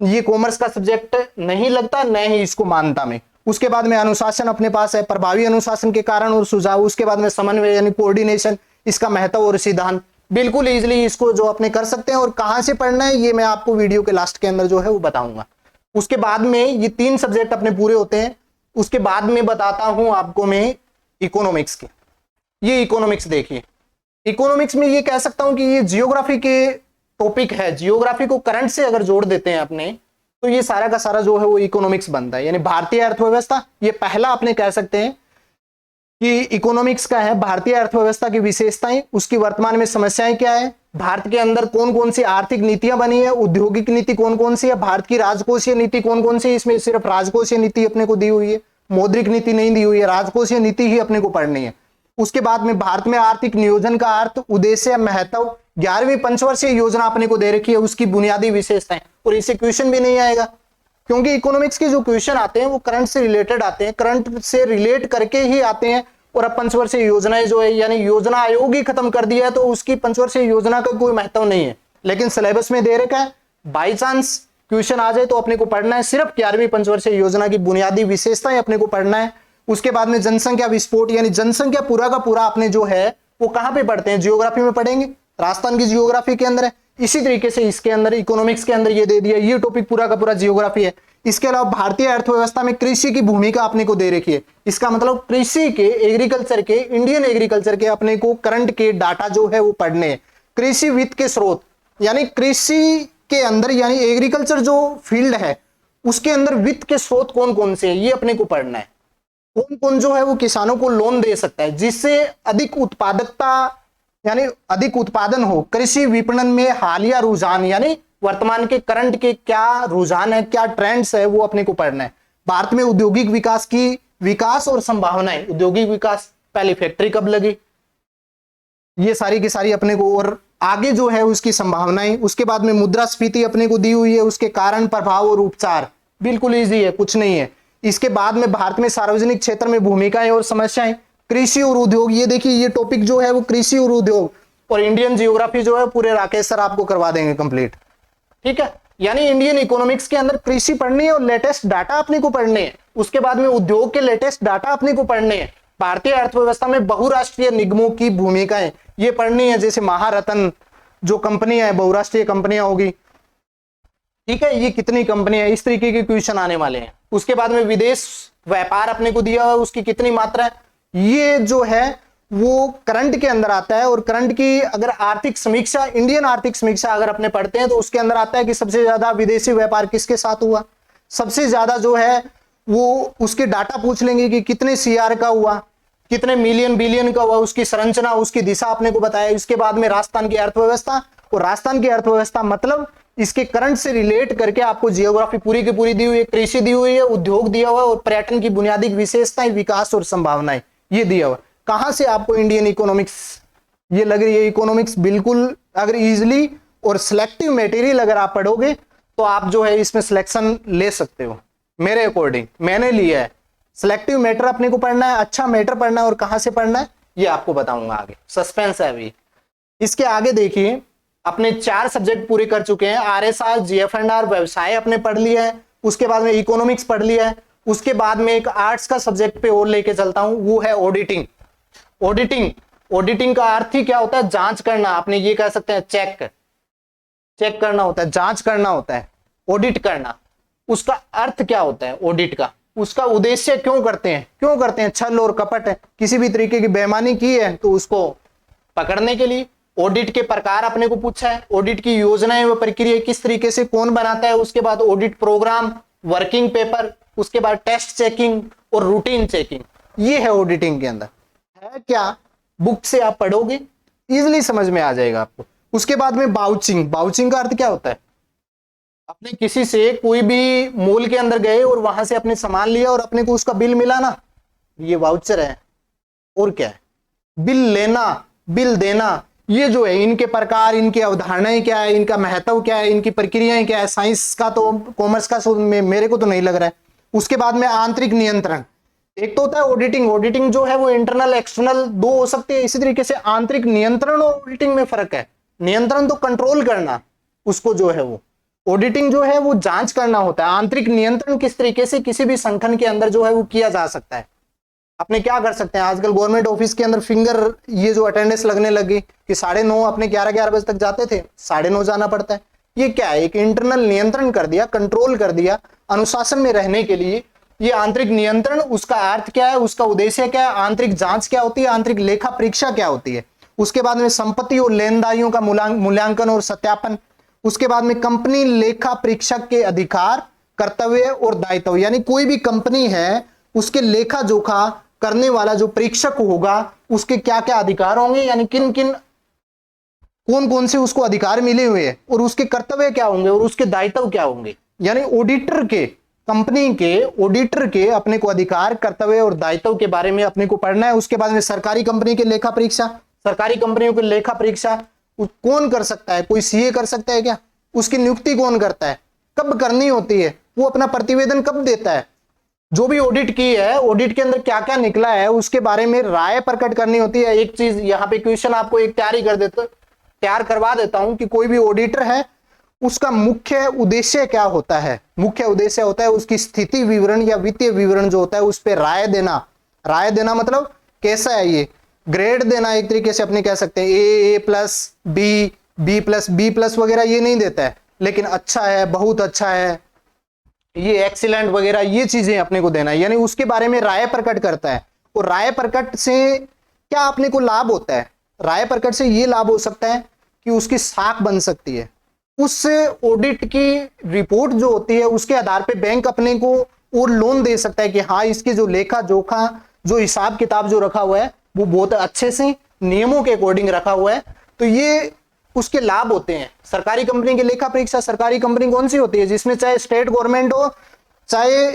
ये कॉमर्स का सब्जेक्ट नहीं लगता, न ही इसको मानता मैं। उसके बाद में अनुशासन अपने पास है, प्रभावी अनुशासन के कारण और सुझाव। उसके बाद में समन्वय यानी कोऑर्डिनेशन, इसका महत्व और सिद्धांत। बिल्कुल इजीली इसको जो अपने कर सकते हैं। और कहां से पढ़ना है ये मैं आपको वीडियो के लास्ट के अंदर जो है वो बताऊंगा। उसके बाद में ये 3 सब्जेक्ट अपने पूरे होते हैं। उसके बाद में बताता हूं आपको मैं इकोनॉमिक्स के। ये इकोनॉमिक्स देखिए, इकोनॉमिक्स में ये कह सकता हूं कि ये जियोग्राफी के टॉपिक है। जियोग्राफी को करंट से अगर जोड़ देते हैं अपने, तो ये सारा का सारा जो है वो इकोनॉमिक्स बनता है। यानी भारतीय अर्थव्यवस्था, ये पहला अपने कह सकते हैं कि इकोनॉमिक्स का है भारतीय अर्थव्यवस्था की विशेषताएं, उसकी वर्तमान में समस्याएं क्या है, भारत के अंदर कौन कौन सी आर्थिक नीतियां बनी है, औद्योगिक नीति कौन कौन सी है, भारत की राजकोषीय नीति कौन कौन सी है। इसमें सिर्फ राजकोषीय नीति अपने को दी हुई है, मौद्रिक नीति नहीं दी हुई है, राजकोषीय नीति ही अपने को पढ़नी है। उसके बाद में भारत में आर्थिक नियोजन का अर्थ, उद्देश्य, महत्व, 11वीं पंचवर्षीय योजना अपने को दे रखी है, उसकी बुनियादी विशेषताएं। और इससे क्वेश्चन भी नहीं आएगा, क्योंकि इकोनॉमिक्स के जो क्वेश्चन आते हैं वो करंट से रिलेटेड आते हैं, करंट से रिलेट करके ही आते हैं। और अब पंचवर्षीय योजनाएं जो है, यानी योजना आयोग ही खत्म कर दिया है, तो उसकी पंचवर्षीय योजना का कोई महत्व नहीं है। लेकिन सिलेबस में दे रखा है, बाई चांस क्वेश्चन आ जाए तो अपने को पढ़ना है सिर्फ 11वीं पंचवर्षीय योजना की बुनियादी विशेषताएं अपने को पढ़ना है। उसके बाद में जनसंख्या विस्फोट, यानी जनसंख्या पूरा का पूरा अपने जो है वो कहां पे पढ़ते हैं, जियोग्राफी में पढ़ेंगे, राजस्थान की जियोग्राफी के अंदर है। इसी तरीके से इसके अंदर इकोनॉमिक्स के अंदर ये दे दिया, ये टॉपिक पूरा का पूरा जियोग्राफी है। इसके अलावा भारतीय अर्थव्यवस्था में कृषि की भूमिका अपने को दे रखी है। इसका मतलब कृषि के, एग्रीकल्चर के, इंडियन एग्रीकल्चर के अपने को करंट के डाटा जो है वो पढ़ने हैं। कृषि वित्त के स्रोत, यानी कृषि के अंदर, यानी एग्रीकल्चर जो फील्ड है उसके अंदर वित्त के स्रोत कौन कौन से हैं ये अपने को पढ़ना है। कौन कौन जो है वो किसानों को लोन दे सकता है जिससे अधिक उत्पादकता यानी अधिक उत्पादन हो। कृषि विपणन में हालिया रुझान, यानी वर्तमान के करंट के क्या रुझान है, क्या ट्रेंड्स है वो अपने को पढ़ना है। भारत में औद्योगिक विकास की विकास और संभावनाएं, औद्योगिक विकास, पहली फैक्ट्री कब लगी, ये सारी की सारी अपने को, और आगे जो है उसकी संभावनाएं। उसके बाद में मुद्रास्फीति अपने को दी हुई है, उसके कारण, प्रभाव और उपचार। बिल्कुल इजी है, कुछ नहीं है। इसके बाद में भारत में सार्वजनिक क्षेत्र में भूमिकाएं और समस्याएं, कृषि और उद्योग। ये देखिए ये टॉपिक जो है वो कृषि और उद्योग, और इंडियन जियोग्राफी जो है पूरे राकेश सर आपको करवा देंगे कंप्लीट, ठीक है। यानी इंडियन इकोनॉमिक्स के अंदर कृषि पढ़नी है और लेटेस्ट डाटा अपने को पढ़ने हैं। उसके बाद में उद्योग के लेटेस्ट डाटा अपने को पढ़ने हैं। भारतीय अर्थव्यवस्था में बहुराष्ट्रीय निगमों की भूमिकाएं ये पढ़नी है, जैसे महारत्न जो कंपनियां है, बहुराष्ट्रीय कंपनियां होगी, ठीक है, ये कितनी कंपनियां, इस तरीके के क्वेश्चन आने वाले हैं। उसके बाद में विदेश व्यापार अपने को दिया हुआ, उसकी कितनी मात्रा है, ये जो है वो करंट के अंदर आता है। और करंट की अगर आर्थिक समीक्षा, इंडियन आर्थिक समीक्षा अगर अपने पढ़ते हैं तो उसके अंदर आता है कि सबसे ज्यादा विदेशी व्यापार किसके साथ हुआ, सबसे ज्यादा जो है वो उसके डाटा पूछ लेंगे कि कितने सीआर का हुआ, कितने मिलियन बिलियन का हुआ, उसकी संरचना, उसकी दिशा अपने को बताया। इसके बाद में राजस्थान की अर्थव्यवस्था, और राजस्थान की अर्थव्यवस्था मतलब इसके करंट से रिलेट करके आपको जियोग्राफी पूरी की पूरी दी हुई है, कृषि दी हुई है, उद्योग दिया हुआ है, और पर्यटन की बुनियादी विशेषताएं, विकास और संभावनाएं ये दिया हुआ। कहां से आपको इंडियन इकोनॉमिक्स ये लग रही है, इकोनॉमिक्स बिल्कुल अगर इजिली और सिलेक्टिव मटेरियल अगर आप पढ़ोगे तो आप जो है इसमें सिलेक्शन ले सकते हो। मेरे अकॉर्डिंग मैंने लिया है, सिलेक्टिव मैटर अपने को पढ़ना है, अच्छा मैटर पढ़ना है, और कहां से पढ़ना है ये आपको बताऊंगा आगे, सस्पेंस है अभी। इसके आगे देखिए अपने 4 सब्जेक्ट पूरे कर चुके हैं। आरएसआर, जीएफएनआर, व्यवसाय अपने पढ़ लिया है। उसके बाद में इकोनॉमिक्स पढ़ लिया है। उसके बाद में एक आर्ट्स का सब्जेक्ट पे और लेके चलता हूं, वो है ऑडिटिंग। ऑडिटिंग का अर्थ ही क्या होता है, जांच करना। आपने ये कह सकते हैं चेक करना होता है, जांच करना होता है, ऑडिट करना। उसका अर्थ क्या होता है ऑडिट का, उसका उद्देश्य क्यों करते हैं, छल और कपट है, किसी भी तरीके की बेईमानी की है तो उसको पकड़ने के लिए। ऑडिट के प्रकार अपने को पूछा है, ऑडिट की योजनाएं व प्रक्रिया किस तरीके से कौन बनाता है। उसके बाद ऑडिट प्रोग्राम, वर्किंग पेपर, उसके बाद टेस्ट चेकिंग और रूटीन चेकिंग, ये है ऑडिटिंग के अंदर। है क्या, बुक से आप पढ़ोगे इजिली समझ में आ जाएगा आपको। उसके बाद में बाउचिंग का अर्थ क्या होता है, अपने किसी से कोई भी मॉल के अंदर गए और वहां से अपने सामान लिया और अपने को उसका बिल मिला ना, ये वाउचर है। और क्या है, बिल लेना, बिल देना, ये जो है इनके प्रकार, इनकी अवधारणाएं क्या है, इनका महत्व क्या है, इनकी प्रक्रियाएं क्या है। साइंस का तो, कॉमर्स का मेरे को तो नहीं लग रहा है। उसके बाद में आंतरिक नियंत्रण, एक तो होता है ऑडिटिंग। ऑडिटिंग जो है वो इंटरनल एक्सटर्नल दो हो सकती है। इसी तरीके से आंतरिक नियंत्रण और ऑडिटिंग में फर्क है। नियंत्रण तो कंट्रोल करना, उसको जो है वो ऑडिटिंग जो है वो जांच करना होता है। आंतरिक नियंत्रण किस तरीके से किसी भी संगठन के अंदर जो है वो किया जा सकता है। अपने क्या कर सकते हैं, आजकल गवर्नमेंट ऑफिस के अंदर फिंगर ये जो अटेंडेंस लगने लगी कि 9:30 अपने 11 बजे तक जाते थे, 9:30 जाना पड़ता है। ये क्या है, एक इंटरनल नियंत्रण कर दिया, कंट्रोल कर दिया अनुशासन में रहने के लिए। ये आंतरिक नियंत्रण, उसका अर्थ क्या है, उसका उद्देश्य क्या है, आंतरिक जांच क्या होती है, आंतरिक लेखा परीक्षा क्या होती है। उसके बाद में संपत्ति और लेनदारियों का मूल्यांकन और सत्यापन। उसके बाद में कंपनी लेखा परीक्षक के अधिकार, कर्तव्य और दायित्व, यानी कोई भी कंपनी है उसके लेखा जोखा करने वाला जो परीक्षक होगा उसके क्या क्या अधिकार होंगे, यानी किन किन कौन कौन से उसको अधिकार मिले हुए हैं और उसके कर्तव्य क्या होंगे और उसके दायित्व क्या होंगे। यानी ऑडिटर के, कंपनी के ऑडिटर के अपने को अधिकार, कर्तव्य और दायित्व के बारे में अपने को पढ़ना है। उसके बाद में सरकारी कंपनी के लेखा परीक्षा, सरकारी कंपनियों की लेखा परीक्षा कौन कर सकता है, कोई सीए कर सकता है क्या, उसकी नियुक्ति कौन करता है, कब करनी होती है, वो अपना प्रतिवेदन कब देता है, जो भी ऑडिट की है ऑडिट के अंदर क्या क्या निकला है उसके बारे में राय प्रकट करनी होती है। एक चीज यहाँ पे क्वेश्चन आपको एक तैयार करवा देता हूं कि कोई भी ऑडिटर है उसका मुख्य उद्देश्य क्या होता है। मुख्य उद्देश्य होता है उसकी स्थिति विवरण या वित्तीय विवरण जो होता है उस पर राय देना। राय देना मतलब कैसा है, ये ग्रेड देना, एक तरीके से अपने कह सकते हैं A plus B, B plus, B plus वगैरह ये नहीं देता है, लेकिन अच्छा है, बहुत अच्छा है, ये एक्सीलेंट वगैरह ये चीजें अपने को देना है। यानी उसके बारे में राय प्रकट करता है। और राय प्रकट से क्या अपने को लाभ होता है, राय प्रकट से ये लाभ हो सकता है कि उसकी साख बन सकती है। उस ऑडिट की रिपोर्ट जो होती है उसके आधार पे बैंक अपने को और लोन दे सकता है कि हाँ इसकी जो लेखा जोखा, जो हिसाब किताब जो रखा हुआ है वो बहुत अच्छे से नियमों के अकॉर्डिंग रखा हुआ है। तो ये उसके लाभ होते हैं। सरकारी कंपनी की लेखा परीक्षा, सरकारी कंपनी कौन सी होती है जिसमें चाहे स्टेट गवर्नमेंट हो चाहे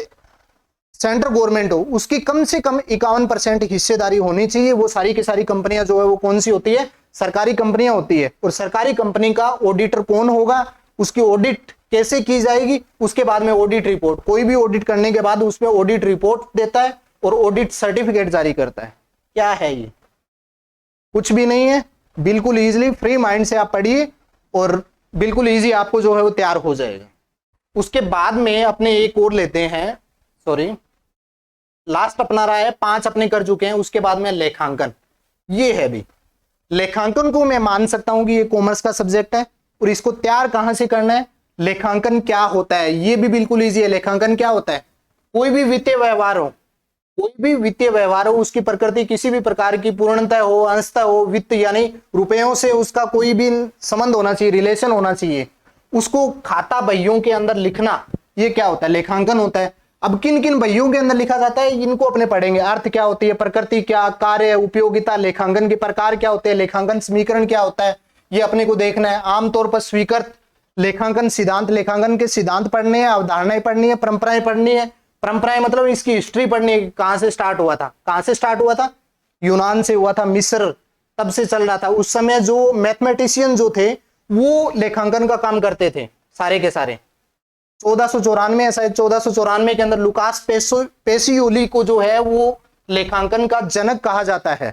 सेंट्रल गवर्नमेंट हो, उसकी कम से कम 51% हिस्सेदारी होनी चाहिए। वो सारी की सारी कंपनियां जो है वो कौन सी होती है, सरकारी कंपनियां होती है। और सरकारी कंपनी का ऑडिटर कौन होगा, उसकी ऑडिट कैसे की जाएगी, उसके बाद में ऑडिट रिपोर्ट, कोई भी ऑडिट करने के बाद उसमें ऑडिट रिपोर्ट देता है और ऑडिट सर्टिफिकेट जारी करता है। क्या है ये, कुछ भी नहीं है, बिल्कुल इजीली फ्री माइंड से आप पढ़िए और बिल्कुल इजी आपको जो है वो तैयार हो जाएगा। उसके बाद में अपने एक और लेते हैं, सॉरी लास्ट अपना रहा है, 5 अपने कर चुके हैं। उसके बाद में लेखांकन, ये है भी लेखांकन को मैं मान सकता हूं कि ये कॉमर्स का सब्जेक्ट है। और इसको तैयार कहां से करना है, लेखांकन क्या होता है, ये भी बिल्कुल इजी है। लेखांकन क्या होता है, कोई भी वित्तीय व्यवहार हो, कोई भी वित्तीय व्यवहार हो, उसकी प्रकृति किसी भी प्रकार की पूर्णतः हो, अंशतः हो, वित्त यानी रुपयों से उसका कोई भी संबंध होना चाहिए, रिलेशन होना चाहिए, उसको खाता बहियों के अंदर लिखना, ये क्या होता है, लेखांकन होता है। अब किन किन बहियों के अंदर लिखा जाता है इनको अपने पढ़ेंगे। अर्थ क्या होती है, प्रकृति क्या, कार्य, उपयोगिता, लेखांकन के प्रकार क्या होते हैं, लेखांकन समीकरण क्या होता है, ये अपने को देखना है। आमतौर पर स्वीकृत लेखांकन सिद्धांत, लेखांकन के सिद्धांत पढ़ने हैं, अवधारणाएं पढ़नी है, परंपराएं पढ़नी है। परंपराएं मतलब इसकी हिस्ट्री पढ़नी है, कहां से स्टार्ट हुआ था, कहां से स्टार्ट हुआ था, यूनान से हुआ था, मिस्र तब से चल रहा था। उस समय जो मैथमेटिशियन जो थे वो लेखांकन का काम करते थे सारे के सारे। 1494 शायद 1494 के अंदर लुकास पेसियोली को जो है वो लेखांकन का जनक कहा जाता है।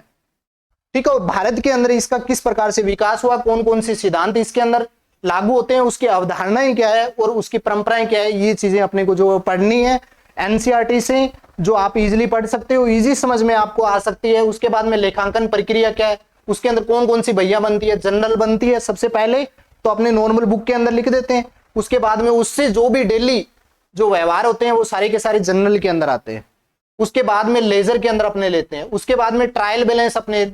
ठीक है, और भारत के अंदर इसका किस प्रकार से विकास हुआ, कौन कौन से सिद्धांत इसके अंदर लागू होते हैं, उसकी अवधारणाएं क्या है और उसकी परंपराएं क्या है, ये चीजें अपने को जो पढ़नी है एनसीईआरटी से, जो आप इजीली पढ़ सकते हो, इजी समझ में आपको आ सकती है। उसके बाद में लेखांकन प्रक्रिया क्या है, उसके अंदर कौन कौन सी भैया बनती है, जनरल बनती है सबसे पहले तो अपने नॉर्मल बुक के अंदर लिख देते हैं। उसके बाद में उससे जो भी डेली जो व्यवहार होते हैं वो सारे के सारे जनरल के अंदर आते हैं। उसके बाद में लेजर के अंदर अपने लेते हैं। उसके बाद में ट्रायल बैलेंस अपने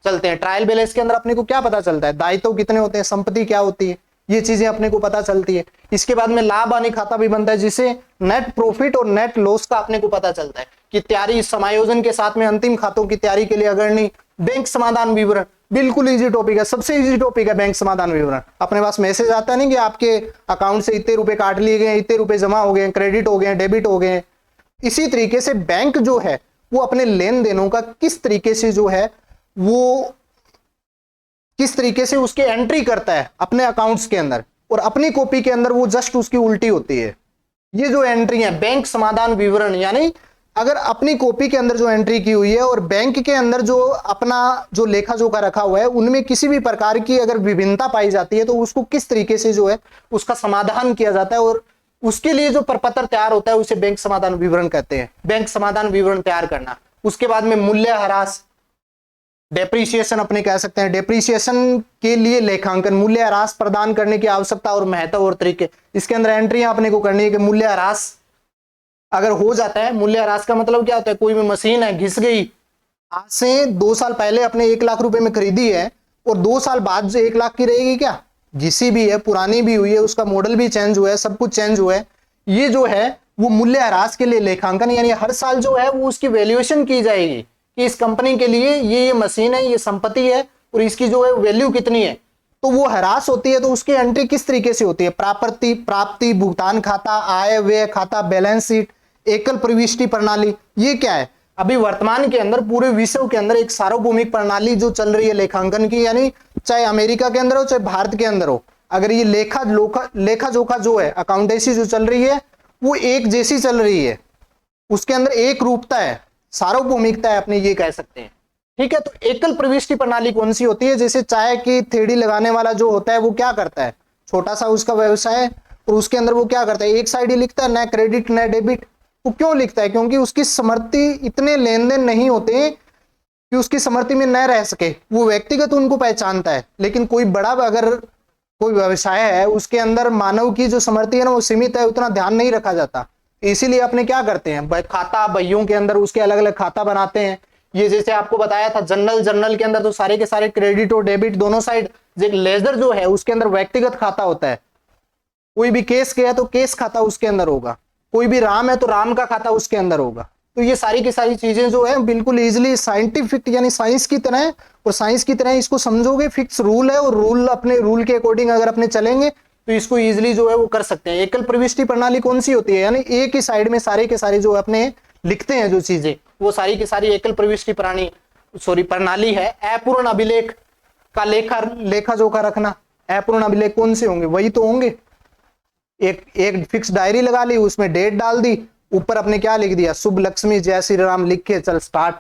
चलते हैं। ट्रायल बैलेंस के अंदर अपने को क्या पता चलता है, दायित्व कितने होते हैं, संपत्ति क्या होती है, ये चीजें अपने को पता चलती है। इसके बाद में लाभ हानि खाता भी बनता है जिसे नेट प्रॉफिट और नेट लॉस का अपने को पता चलता है कि तैयारी समायोजन के साथ में अंतिम खातों की तैयारी के लिए अग्रणी। बैंक समाधान विवरण बिल्कुल इजी टॉपिक है, सबसे इजी टॉपिक है बैंक समाधान विवरण। अपने पास मैसेज आता है नहीं कि आपके अकाउंट से इतने रुपए काट लिए गए, इतने रुपए जमा हो गए, क्रेडिट हो गए, डेबिट हो गए। इसी तरीके से बैंक जो है वो अपने लेन देनों का किस तरीके से जो है वो किस तरीके से उसके एंट्री करता है अपने अकाउंट्स के अंदर, और अपनी कॉपी के अंदर वो जस्ट उसकी उल्टी होती है। ये जो एंट्री है बैंक समाधान विवरण, यानी अगर अपनी कॉपी के अंदर जो एंट्री की हुई है और बैंक के अंदर जो अपना जो लेखा जोखा रखा हुआ है उनमें किसी भी प्रकार की अगर विभिन्नता पाई जाती है तो उसको किस तरीके से जो है उसका समाधान किया जाता है, और उसके लिए जो प्रपत्र तैयार होता है उसे बैंक समाधान विवरण कहते हैं। बैंक समाधान विवरण तैयार करना। उसके बाद में मूल्य ह्रास, डेप्रीशिएशन अपने कह सकते हैं। डेप्रीशिएशन के लिए लेखांकन, मूल्य ह्रास प्रदान करने की आवश्यकता और महत्व और तरीके, इसके अंदर एंट्रियां अपने को करनी है कि मूल्य ह्रास अगर हो जाता है, मूल्य ह्रास का मतलब क्या होता है, कोई भी मशीन है घिस गई, आज से 2 साल पहले अपने 1 लाख रुपए में खरीदी है और 2 साल बाद जो 1 लाख की रहेगी, क्या घिसी भी है, पुरानी भी हुई है, उसका मॉडल भी चेंज हुआ है, सब कुछ चेंज हुआ है, ये जो है वो मूल्य ह्रास के लिए लेखांकन, यानी हर साल जो है वो उसकी वैल्यूएशन की जाएगी कि इस कंपनी के लिए ये मशीन है, ये संपत्ति है और इसकी जो है वैल्यू कितनी है। तो वो ह्रास होती है तो उसकी एंट्री किस तरीके से होती है, प्राप्ति, भुगतान खाता, आय व्यय खाता, बैलेंस शीट, एकल प्रविष्टि प्रणाली। ये क्या है, अभी वर्तमान के अंदर पूरे विश्व के अंदर एक सार्वभौमिक प्रणाली जो चल रही है लेखांकन की, यानी चाहे अमेरिका के अंदर हो चाहे भारत के अंदर हो, अगर ये लेखा जोखा जो है, अकाउंटेंसी जो चल रही है वो एक जैसी चल रही है, उसके अंदर एक रूपता है, सार्वभौमिकता है अपने, ये कह सकते हैं। ठीक है, तो एकल प्रविष्टि प्रणाली कौन सी होती है, जैसे चाय की थैली लगाने वाला जो होता है वो क्या करता है, छोटा सा उसका व्यवसाय है और उसके अंदर वो क्या करता है, एक साइड ही लिखता है, न क्रेडिट न डेबिट। वो क्यों लिखता है, क्योंकि उसकी समर्थी इतने लेन देन नहीं होते कि उसकी समर्थी में न रह सके, वो व्यक्तिगत उनको पहचानता है। लेकिन कोई बड़ा अगर कोई व्यवसाय है उसके अंदर मानव की जो समर्थी है ना वो सीमित है, उतना ध्यान नहीं रखा जाता, इसीलिए अपने क्या करते हैं, खाता बहियों के अंदर उसके अलग अलग खाता बनाते हैं। ये जैसे आपको बताया था जर्नल के अंदर तो सारे के सारे क्रेडिट और डेबिट दोनों साइड, लेजर जो है उसके अंदर व्यक्तिगत खाता होता है, कोई भी केस के है तो केस खाता उसके अंदर होगा, कोई भी राम है तो राम का खाता उसके अंदर होगा। तो ये सारी की सारी चीजें जो है बिल्कुल इजीली साइंटिफिक यानी साइंस की तरह है, और साइंस की तरह इसको समझोगे, फिक्स रूल है और रूल अपने रूल के अकॉर्डिंग अगर अपने चलेंगे तो इसको इजीली जो है वो कर सकते हैं। एकल प्रविष्टि प्रणाली कौन सी होती है, यानी एक ही साइड में सारे के सारे जो अपने लिखते हैं जो चीजें, वो सारी की सारी एकल प्रविष्टि प्रणाली है। अपूर्ण अभिलेख का लेखा जोखा रखना, अपूर्ण अभिलेख कौन से होंगे, वही तो होंगे, एक फिक्स डायरी लगा ली, उसमें डेट डाल दी, ऊपर अपने क्या लिख दिया, शुभ लक्ष्मी जय श्री राम लिख के चल स्टार्ट।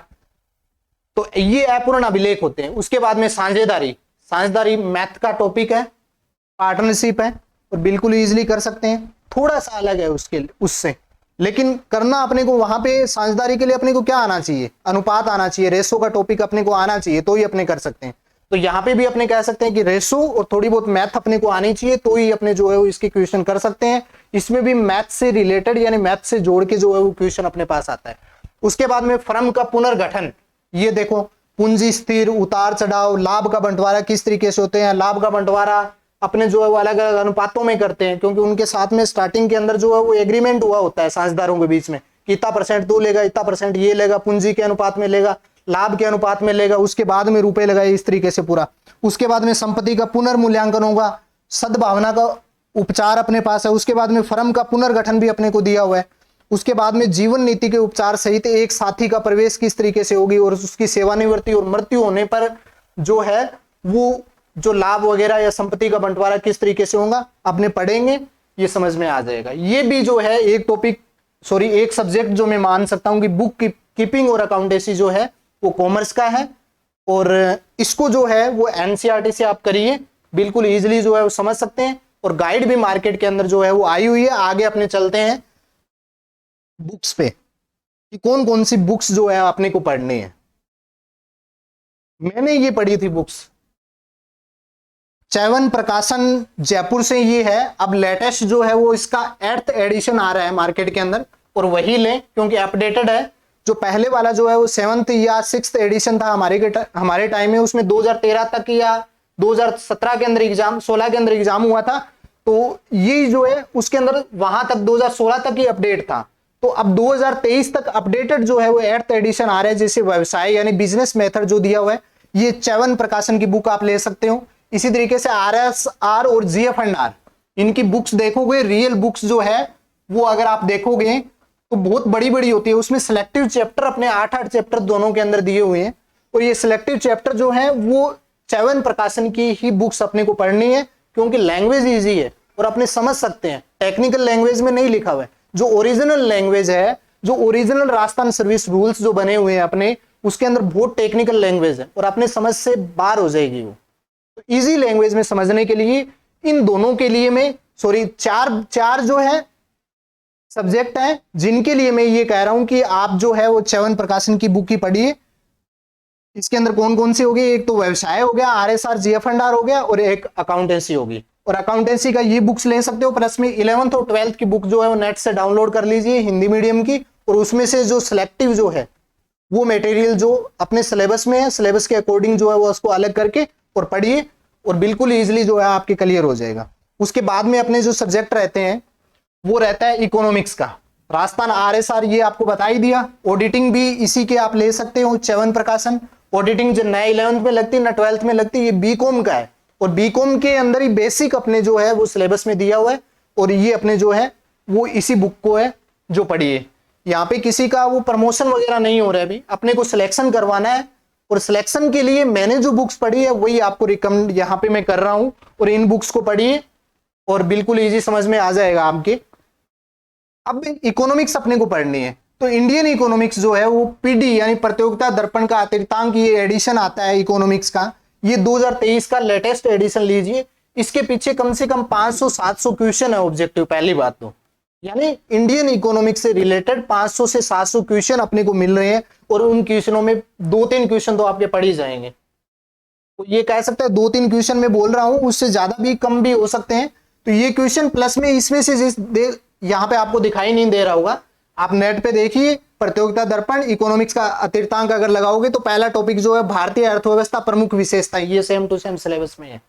तो ये अपूर्ण अभिलेख होते हैं। उसके बाद में साझेदारी मैथ का टॉपिक है, पार्टनरशिप है और बिल्कुल इजीली कर सकते हैं, थोड़ा सा अलग है उससे, लेकिन करना अपने को वहां पे साझेदारी के लिए अपने को क्या आना चाहिए, अनुपात आना चाहिए, रेशो का टॉपिक अपने को आना चाहिए, तो ही अपने कर सकते हैं। तो यहाँ पे भी अपने कह सकते हैं कि रेशो और थोड़ी बहुत मैथ अपने को आनी चाहिए, तो ही अपने जो है वो इसके क्वेश्चन कर सकते हैं। इसमें भी मैथ से रिलेटेड यानी मैथ से जोड़ के जो है वो क्वेश्चन अपने पास आता है। उसके बाद में फर्म का पुनर्गठन, ये देखो पूंजी स्थिर, उतार चढ़ाव, लाभ का बंटवारा किस तरीके से होते हैं, लाभ का बंटवारा अपने जो है वो अलग अलग अनुपातों में करते हैं, क्योंकि उनके साथ में स्टार्टिंग के अंदर जो है वो एग्रीमेंट हुआ होता है साझेदारों के बीच में कि इतना % तू लेगा, इतना % ये लेगा, पूंजी के अनुपात में लेगा, लाभ के अनुपात में लेगा, उसके बाद में रुपए लगाए, इस तरीके से पूरा। उसके बाद में संपत्ति का पुनर्मूल्यांकन होगा, सद्भावना का उपचार अपने पास है। उसके बाद में फर्म का पुनर्गठन भी अपने को दिया हुआ है। उसके बाद में जीवन नीति के उपचार सहित एक साथी का प्रवेश किस तरीके से होगी और उसकी सेवानिवृत्ति और मृत्यु होने पर जो है वो जो लाभ वगैरह या संपत्ति का बंटवारा किस तरीके से होगा अपने पढ़ेंगे, ये समझ में आ जाएगा। ये भी जो है एक सब्जेक्ट जो मैं मान सकता हूं कि बुक कीपिंग और अकाउंटेंसी जो है वो कॉमर्स का है, और इसको जो है वो एनसीईआरटी से आप करिए, बिल्कुल इजीली जो है वो समझ सकते हैं। और गाइड भी मार्केट के अंदर जो है वो आई हुई है। आगे अपने चलते हैं बुक्स पे कि कौन कौन सी बुक्स जो है आपने को पढ़नी है। मैंने ये पढ़ी थी बुक्स, चैवन प्रकाशन जयपुर से ये है। अब लेटेस्ट जो है वो इसका 8th एडिशन आ रहा है मार्केट के अंदर, और वही लें क्योंकि अपडेटेड है। जो पहले वाला जो है वो 7th या 6th एडिशन था हमारे टाइम में, उसमें 2013 तक या 2017 के अंदर एग्जाम, 16 के अंदर एग्जाम हुआ था, तो ये जो है उसके अंदर वहां तक 2016 तक ही अपडेट था। तो अब 2023 तक अपडेटेड जो है वो 8th एडिशन आ रहा है, जैसे व्यवसाय यानी बिजनेस मेथड जो दिया हुआ है, ये चैवन प्रकाशन की बुक आप ले सकते हो। इसी तरीके से RSR और GF&R इनकी बुक्स देखोगे, रियल बुक्स जो है वो अगर आप देखोगे तो बहुत बड़ी बड़ी होती है, उसमें सिलेक्टिव चैप्टर अपने 8-8 चैप्टर दोनों के अंदर दिए हुए हैं, और ये सिलेक्टिव चैप्टर जो है वो चैवन प्रकाशन की ही बुक्स अपने को पढ़नी है, क्योंकि लैंग्वेज इजी है और अपने समझ सकते हैं, टेक्निकल लैंग्वेज में नहीं लिखा हुआ है। जो ओरिजिनल लैंग्वेज है जो ओरिजिनल राजस्थान सर्विस रूल्स जो बने हुए हैं अपने, उसके अंदर बहुत टेक्निकल लैंग्वेज है और अपने समझ से बाहर हो जाएगी वो। तो इजी लैंग्वेज में समझने के लिए इन दोनों के लिए मैं चार जो है सब्जेक्ट है जिनके लिए मैं ये कह रहा हूं कि आप जो है वो च्यवन प्रकाशन की बुक ही पढ़िए। इसके अंदर कौन कौन सी होगी, एक तो व्यवसाय हो गया, RSR GF&R हो गया, और एक अकाउंटेंसी होगी। और अकाउंटेंसी का ये बुक्स ले सकते हो, प्लस में 11th और 12th की बुक जो है वो नेट से डाउनलोड कर लीजिए हिंदी मीडियम की, और उसमें से जो सिलेक्टिव जो है वो मटेरियल जो अपने सिलेबस में है, सिलेबस के अकॉर्डिंग जो है वो उसको अलग करके और पढ़िए, और बिल्कुल इजीली जो है आपके क्लियर हो जाएगा। उसके बाद में अपने जो सब्जेक्ट रहते हैं वो रहता है इकोनॉमिक्स का, राजस्थान RSR ये आपको बता ही दिया। ऑडिटिंग भी इसी के आप ले सकते हो, च्यवन प्रकाशन। ऑडिटिंग जो नया 11th में लगती है ना 12th में लगती है, ये बीकॉम का है, और बीकॉम के अंदर ही बेसिक अपने जो है वो सिलेबस में दिया हुआ है, और ये अपने जो है वो इसी बुक को है जो पढ़िए। यहाँ पे किसी का वो प्रमोशन वगैरह नहीं हो रहा है, अभी अपने को सिलेक्शन करवाना है, और सिलेक्शन के लिए मैंने जो बुक्स पढ़ी है वही आपको रिकमेंड यहाँ पे मैं कर रहा हूं, और इन बुक्स को पढ़िए और बिल्कुल इजी समझ में आ जाएगा आपके। अब इकोनॉमिक्स अपने को पढ़नी है, तो इंडियन इकोनॉमिक्स जो है वो PD यानी प्रतियोगिता दर्पण का अतिरिक्तांक ये एडिशन आता है इकोनॉमिक्स का, ये 2023 का लेटेस्ट एडिशन लीजिए। इसके पीछे कम से कम 500-700 क्वेश्चन है ऑब्जेक्टिव, पहली बात तो, यानी इंडियन इकोनॉमिक्स से रिलेटेड 500 से 700 क्वेश्चन अपने को मिल रहे हैं, और उन क्वेश्चनों में 2-3 क्वेश्चन तो आपके पढ़ ही जाएंगे। तो ये कह सकते हैं 2-3 क्वेश्चन में बोल रहा हूं, उससे ज्यादा भी कम भी हो सकते हैं। तो ये क्वेश्चन प्लस में इसमें से यहाँ पे आपको दिखाई नहीं दे रहा होगा, आप नेट पे देखिए, प्रतियोगिता दर्पण इकोनॉमिक्स का अतिरिक्तांक अगर लगाओगे तो पहला टॉपिक जो है भारतीय अर्थव्यवस्था प्रमुख विशेषता, ये सेम टू सेम सिलेबस में है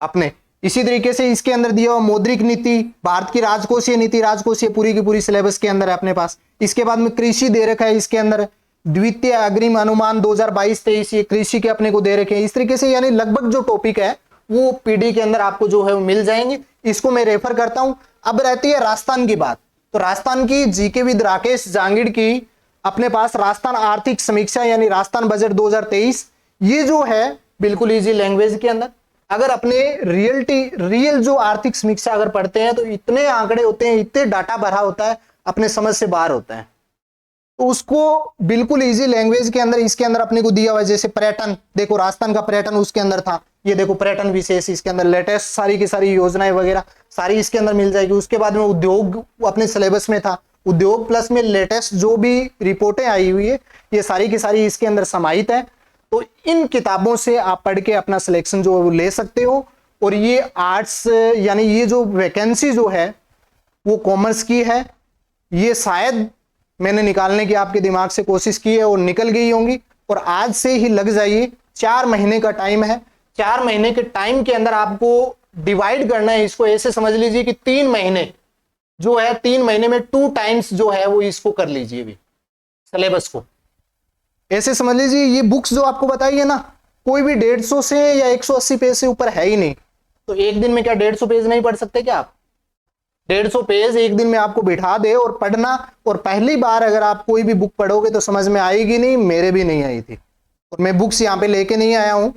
अपने। इसी तरीके से इसके अंदर दिया हुआ मौद्रिक नीति, भारत की राजकोषीय नीति, राजकोषीय पूरी की पूरी सिलेबस के अंदर है अपने पास। इसके बाद में कृषि दे रखा है, इसके अंदर द्वितीय अग्रिम अनुमान 2022-23 ये कृषि के अपने को दे रखे हैं। इस तरीके से यानी लगभग जो टॉपिक है वो PD के अंदर आपको जो है वो मिल जाएंगे, इसको मैं रेफर करता हूं। अब रहती है राजस्थान की बात, तो राजस्थान की GK विद राकेश जांगिड़ की अपने पास राजस्थान आर्थिक समीक्षा यानी राजस्थान बजट 2023, ये जो है बिल्कुल इजी लैंग्वेज के अंदर। अगर अपने रियल जो आर्थिक समीक्षा अगर पढ़ते हैं तो इतने आंकड़े होते हैं, इतने डाटा भरा होता है, अपने समझ से बाहर होता है, तो उसको बिल्कुल इजी लैंग्वेज के अंदर इसके अंदर अपने को दिया हुआ है। जैसे पर्यटन, देखो राजस्थान का पर्यटन उसके अंदर था, ये देखो पर्यटन विशेष, इसके अंदर लेटेस्ट सारी की सारी योजनाएं वगैरह सारी इसके अंदर मिल जाएगी। उसके बाद में उद्योग अपने सिलेबस में था, उद्योग प्लस में लेटेस्ट जो भी रिपोर्टें आई हुई है ये सारी की सारी इसके अंदर समाहित है। तो इन किताबों से आप पढ़ के अपना सिलेक्शन जो है वो ले सकते हो। और ये आर्ट्स यानी ये जो वैकेंसी जो है वो कॉमर्स की है, ये शायद मैंने निकालने की आपके दिमाग से कोशिश की है और निकल गई होंगी, और आज से ही लग जाइए। 4 महीने का टाइम है, 4 महीने के टाइम के अंदर आपको डिवाइड करना है इसको। ऐसे समझ लीजिए कि 3 महीने जो है, 3 महीने में 2 टाइम्स जो है वो इसको कर लीजिए भी सिलेबस को। ऐसे समझ लीजिए ये बुक्स जो आपको बताई है ना, कोई भी 150 से या 180 पेज से ऊपर है ही नहीं। तो एक दिन में क्या 150 पेज नहीं पढ़ सकते क्या आप? 150 पेज एक दिन में आपको बिठा दे और पढ़ना, और पहली बार अगर आप कोई भी बुक पढ़ोगे तो समझ में आएगी नहीं, मेरे भी नहीं आई थी। और मैं बुक्स यहाँ पे लेके नहीं आया हूं,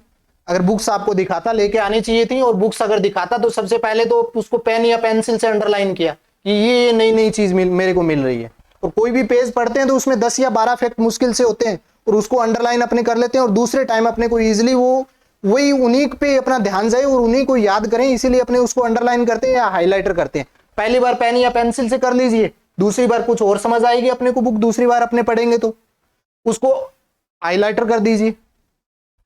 अगर बुक्स आपको दिखाता लेके आनी चाहिए थी, और बुक्स अगर दिखाता तो सबसे पहले तो उसको पेन या पेंसिल से अंडरलाइन किया कि ये नई नई चीज मेरे को मिल रही है। और कोई भी पेज पढ़ते हैं तो उसमें 10 या 12 फैक्ट मुश्किल से होते हैं, और उसको अंडरलाइन अपने कर लेते हैं, और दूसरे टाइम अपने को इजिली वही उन्हीं पे अपना ध्यान जाए और उन्हीं को याद करें, इसीलिए अपने उसको अंडरलाइन करते हैं या हाईलाइटर करते हैं। पहली बार पेन या पेंसिल से कर लीजिए, दूसरी बार कुछ और समझ आएगी अपने को, बुक दूसरी बार अपने पढ़ेंगे तो उसको हाईलाइटर कर दीजिए।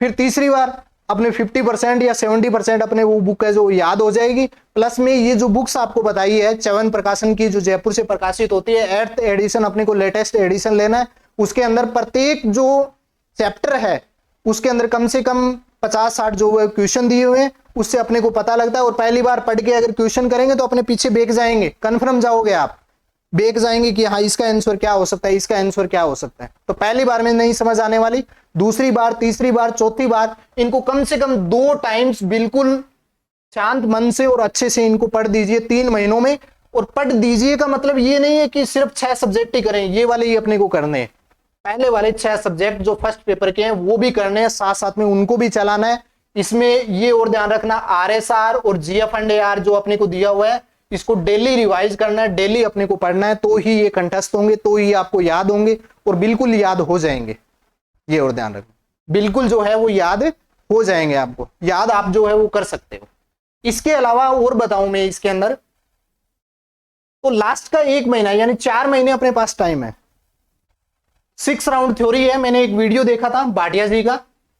फिर तीसरी बार अपने 50% या 70% अपने वो बुक है जो याद हो जाएगी। प्लस में ये जो बुक्स आपको बताई है च्यवन प्रकाशन की, जो जयपुर से प्रकाशित होती है, 8th एडिशन अपने को लेटेस्ट एडिशन लेना है। उसके अंदर प्रत्येक जो चैप्टर है उसके अंदर कम से कम 50-60 जो क्वेश्चन दिए हुए हैं, उससे अपने को पता लगता है। और पहली बार पढ़ के अगर क्वेश्चन करेंगे तो अपने पीछे बेक जाएंगे, कन्फर्म जाओगे आप, बेक जाएंगे कि हाँ इसका आंसर क्या हो सकता है, इसका आंसर क्या हो सकता है। तो पहली बार में नहीं समझ आने वाली, दूसरी बार, तीसरी बार, चौथी बार इनको कम से कम 2 टाइम्स बिल्कुल शांत मन से और अच्छे से इनको पढ़ दीजिए 3 महीनों में। और पढ़ दीजिए का मतलब ये नहीं है कि सिर्फ 6 सब्जेक्ट ही करें, ये वाले ही अपने को करने हैं। पहले वाले 6 सब्जेक्ट जो फर्स्ट पेपर के हैं वो भी करने हैं, साथ साथ में उनको भी चलाना है। इसमें ये और ध्यान रखना, RSR और GF&AR जो अपने को दिया हुआ है इसको डेली रिवाइज करना है, डेली अपने को पढ़ना है, तो ही ये कंठस्थ होंगे, तो ही आपको याद होंगे और बिल्कुल याद हो जाएंगे। ये और ध्यान रखना, बिल्कुल जो है वो याद हो जाएंगे, आपको याद आप जो है वो कर सकते हो। इसके अलावा और बताऊं मैं इसके अंदर, तो लास्ट का 1 महीना यानी 4 महीने अपने पास टाइम है। 6 राउंड थ्योरी है, मैंने एक वीडियो देखा था भाटिया जी का,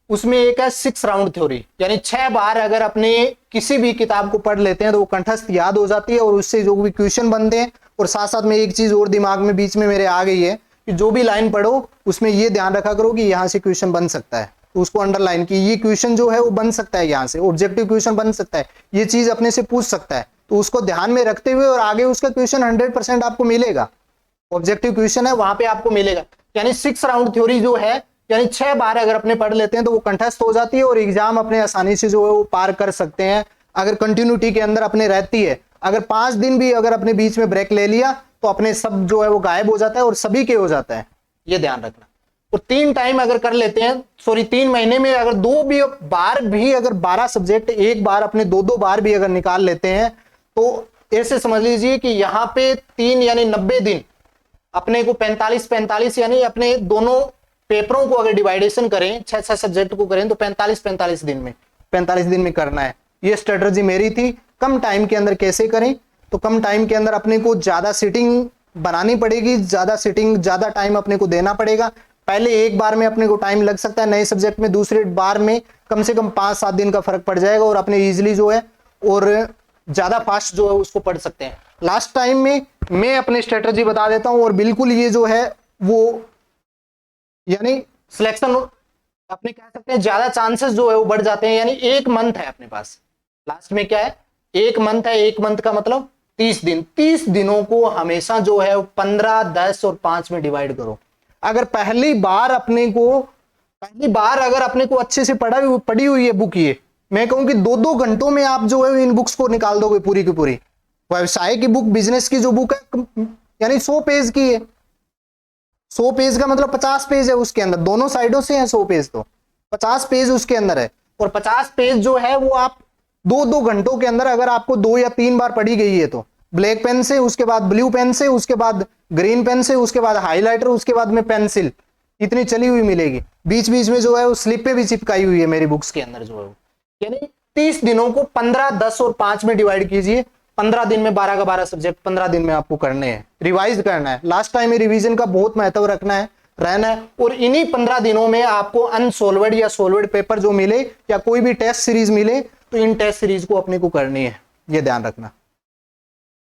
उसमें एक है 6 राउंड थ्योरी, यानी 6 बार अगर अपने किसी भी किताब को पढ़ लेते हैं तो वो कंठस्थ याद हो जाती है और उससे जो भी क्वेश्चन बनते हैं। और साथ साथ में एक चीज और दिमाग में बीच में मेरे आ गई है कि जो भी लाइन पढ़ो उसमें ये ध्यान रखा करो कि यहां से क्वेश्चन बन सकता है, तो उसको अंडरलाइन की, ये क्वेश्चन जो है वो बन सकता है, यहां से ऑब्जेक्टिव क्वेश्चन बन सकता है, ये चीज अपने से पूछ सकता है, तो उसको ध्यान में रखते हुए और आगे उसका क्वेश्चन 100% आपको मिलेगा, ऑब्जेक्टिव क्वेश्चन है वहां पे आपको मिलेगा। यानी 6 राउंड थ्योरी जो है, यानी 6 बार अगर अपने पढ़ लेते हैं तो वो कंठस्थ हो जाती है और एग्जाम अपने आसानी से जो है वो पार कर सकते हैं, अगर कंटिन्यूटी के अंदर अपने रहती है। अगर 5 दिन भी अगर अपने बीच में ब्रेक ले लिया तो अपने सब जो है वो गायब हो जाता है और सभी के हो जाता है, ये ध्यान रखना। और 3 टाइम अगर कर लेते हैं, सॉरी 3 महीने में अगर 2 भी बार भी अगर 12 सब्जेक्ट एक बार अपने 2-2 बार भी अगर निकाल लेते हैं तो ऐसे समझ लीजिए कि यहां पे 3 यानी 90 दिन अपने को 45 यानी अपने दोनों पेपरों को अगर डिवाइडेशन करें, 6 सब्जेक्ट को करें तो 45 दिन में करना है। ये स्ट्रेटजी मेरी थी। कम टाइम के अंदर कैसे करें, तो कम टाइम के अंदर अपने को ज्यादा सीटिंग बनानी पड़ेगी, ज्यादा टाइम अपने को देना पड़ेगा। पहले एक बार में अपने को टाइम लग सकता है नए सब्जेक्ट में, दूसरे बार में कम से कम 5-7 दिन का फर्क पड़ जाएगा और अपने इजिली जो है और ज्यादा फास्ट जो है उसको पढ़ सकते हैं। लास्ट टाइम में मैं अपनी स्ट्रेटजी बता देता हूं और बिल्कुल ये जो है वो यानी सिलेक्शन अपने कह सकते हैं ज्यादा चांसेस जो है वो बढ़ जाते हैं। यानी 1 मंथ है अपने पास, लास्ट में क्या है 1 मंथ है, 1 मंथ का मतलब 30 दिन। 30 दिनों को हमेशा जो है 15, 10 और 5 में डिवाइड करो। अगर पहली बार अगर अपने को अच्छे से पढ़ी हुई है बुक, ये मैं कहूं कि 2-2 घंटों में आप जो है इन बुक्स को निकाल दोगे पूरी की पूरी। व्यवसाय की बुक, बिजनेस की जो बुक है यानी 100 पेज की है, 100 पेज का मतलब 50 पेज है उसके अंदर, दोनों साइडों से है 100 पेज, तो 50 पेज उसके अंदर है। और 50 पेज जो है वो आप 2-2 घंटों के अंदर अगर आपको 2 या 3 बार पढ़ी गई है तो ब्लैक पेन से, उसके बाद ब्लू पेन से, उसके बाद ग्रीन पेन से, उसके बाद हाईलाइटर, उसके बाद में पेंसिल, इतनी चली हुई मिलेगी। बीच बीच में जो है वो स्लिप पे भी चिपकाई हुई है मेरी बुक्स के अंदर जो है। यानी 30 दिनों को 15, 10 और 5 में डिवाइड कीजिए। 15 दिन में 12 का 12 सब्जेक्ट 15 दिन में आपको करने हैं, रिवाइज करना है। लास्ट टाइम में रिवीजन का बहुत महत्व रहना है। और इन्हीं 15 दिनों में आपको अनसॉल्वड या सॉल्वड पेपर जो मिले या कोई भी टेस्ट सीरीज मिले तो इन टेस्ट सीरीज को अपने को करनी है, ये ध्यान रखना,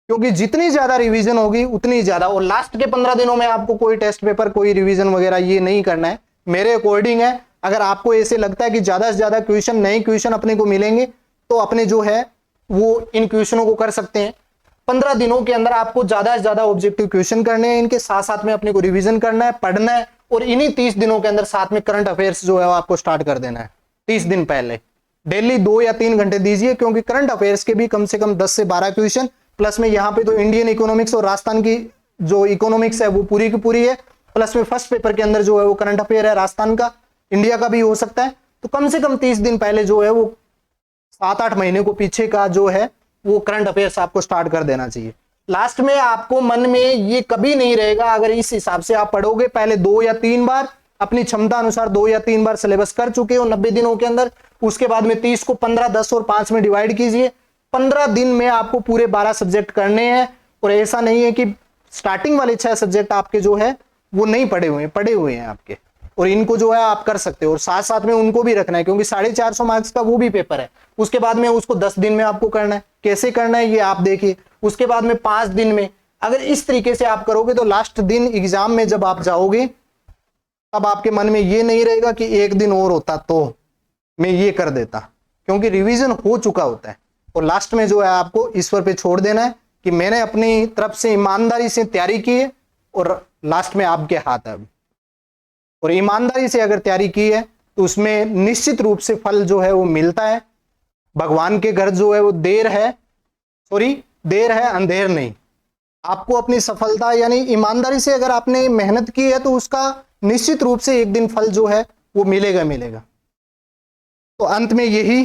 क्योंकि जितनी ज्यादा रिवीजन होगी उतनी ज्यादा। और लास्ट के 15 दिनों में आपको कोई टेस्ट पेपर, कोई रिवीजन वगैरह ये नहीं करना है, मेरे अकॉर्डिंग है। अगर आपको ऐसे लगता है कि ज्यादा से ज्यादा क्वेश्चन, नए क्वेश्चन अपने को मिलेंगे तो अपने जो है वो इन क्वेश्चनों को कर सकते हैं। 15 दिनों के अंदर आपको ज्यादा से ज्यादा ऑब्जेक्टिव क्वेश्चन करने हैं, इनके साथ साथ में अपने को रिवीजन करना है, पढ़ना है। और इन्हीं 30 दिनों के अंदर साथ में करंट अफेयर्स जो है आपको स्टार्ट कर देना है। 30 दिन पहले डेली 2 या 3 घंटे दीजिए, क्योंकि करंट अफेयर्स के भी कम से कम 10 से 12 क्वेश्चन, प्लस में यहाँ पे तो इंडियन इकोनॉमिक्स और राजस्थान की जो इकोनॉमिक्स है वो पूरी की पूरी है, प्लस में फर्स्ट पेपर के अंदर जो है वो करंट अफेयर है राजस्थान का, इंडिया का भी हो सकता है। तो कम से कम 30 दिन पहले जो है वो 7-8 महीने को पीछे का जो है वो करंट अफेयर्स आपको स्टार्ट कर देना चाहिए। लास्ट में आपको मन में ये कभी नहीं रहेगा, अगर इस हिसाब से आप पढ़ोगे, पहले 2 या 3 बार अपनी क्षमता अनुसार 2 या 3 बार सिलेबस कर चुके हो 90 दिनों के अंदर, उसके बाद में 30 को 15, 10 और 5 में डिवाइड कीजिए। 15 दिन में आपको पूरे 12 सब्जेक्ट करने हैं। और ऐसा नहीं है कि स्टार्टिंग वाले 6 सब्जेक्ट आपके जो है वो नहीं पढ़े हुए हैं आपके, और इनको जो है आप कर सकते हो। और साथ साथ में उनको भी रखना है, क्योंकि 450 मार्क्स का वो भी पेपर है। उसके बाद में उसको 10 दिन में आपको करना है, कैसे करना है ये आप देखिए। उसके बाद में 5 दिन में, अगर इस तरीके से आप करोगे तो लास्ट दिन एग्जाम में जब आप जाओगे तब आपके मन में ये नहीं रहेगा कि एक दिन और होता तो मैं ये कर देता, क्योंकि रिवीजन हो चुका होता है। और लास्ट में जो है आपको ईश्वर पे छोड़ देना है कि मैंने अपनी तरफ से ईमानदारी से तैयारी की है और लास्ट में आपके हाथ है। और ईमानदारी से अगर तैयारी की है तो उसमें निश्चित रूप से फल जो है वो मिलता है। भगवान के घर जो है वो देर है अंधेर नहीं। आपको अपनी सफलता यानी ईमानदारी से अगर आपने मेहनत की है तो उसका निश्चित रूप से एक दिन फल जो है वो मिलेगा। तो अंत में यही,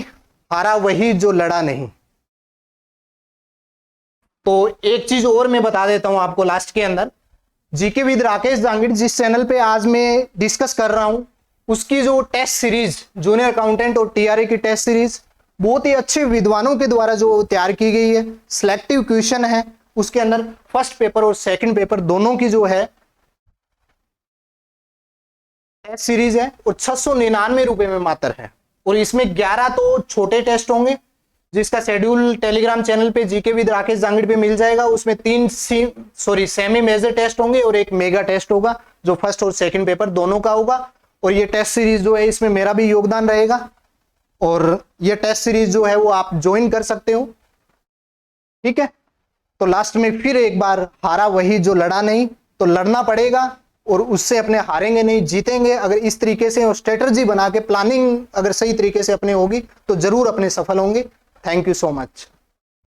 हारा वही जो लड़ा नहीं। तो एक चीज और मैं बता देता हूं आपको लास्ट के अंदर, जीके विद राकेश जांगिड़ जिस चैनल पे आज मैं डिस्कस कर रहा हूं, उसकी जो टेस्ट सीरीज जूनियर अकाउंटेंट और टीआरए की टेस्ट सीरीज बहुत ही अच्छे विद्वानों के द्वारा जो तैयार की गई है, सिलेक्टिव क्वेश्चन है, उसके अंदर फर्स्ट पेपर और सेकंड पेपर दोनों की जो है टेस्ट सीरीज है और 699 रुपए में मात्र है। और इसमें 11 तो छोटे टेस्ट होंगे जिसका शेड्यूल टेलीग्राम चैनल पे जीके विद राकेश जांगिड़ पे मिल जाएगा। उसमें 3 सेमी मेजर टेस्ट होंगे और एक मेगा टेस्ट होगा जो फर्स्ट और सेकंड पेपर दोनों का होगा। और ये टेस्ट सीरीज जो है इसमें मेरा भी योगदान रहेगा और ये टेस्ट सीरीज जो है वो आप ज्वाइन कर सकते हो, ठीक है। तो लास्ट में फिर एक बार हारा वही जो लड़ा नहीं, तो लड़ना पड़ेगा और उससे अपने हारेंगे नहीं जीतेंगे। अगर इस तरीके से स्ट्रेटजी बना के प्लानिंग अगर सही तरीके से अपने होगी तो जरूर अपने सफल होंगे। Thank you so much.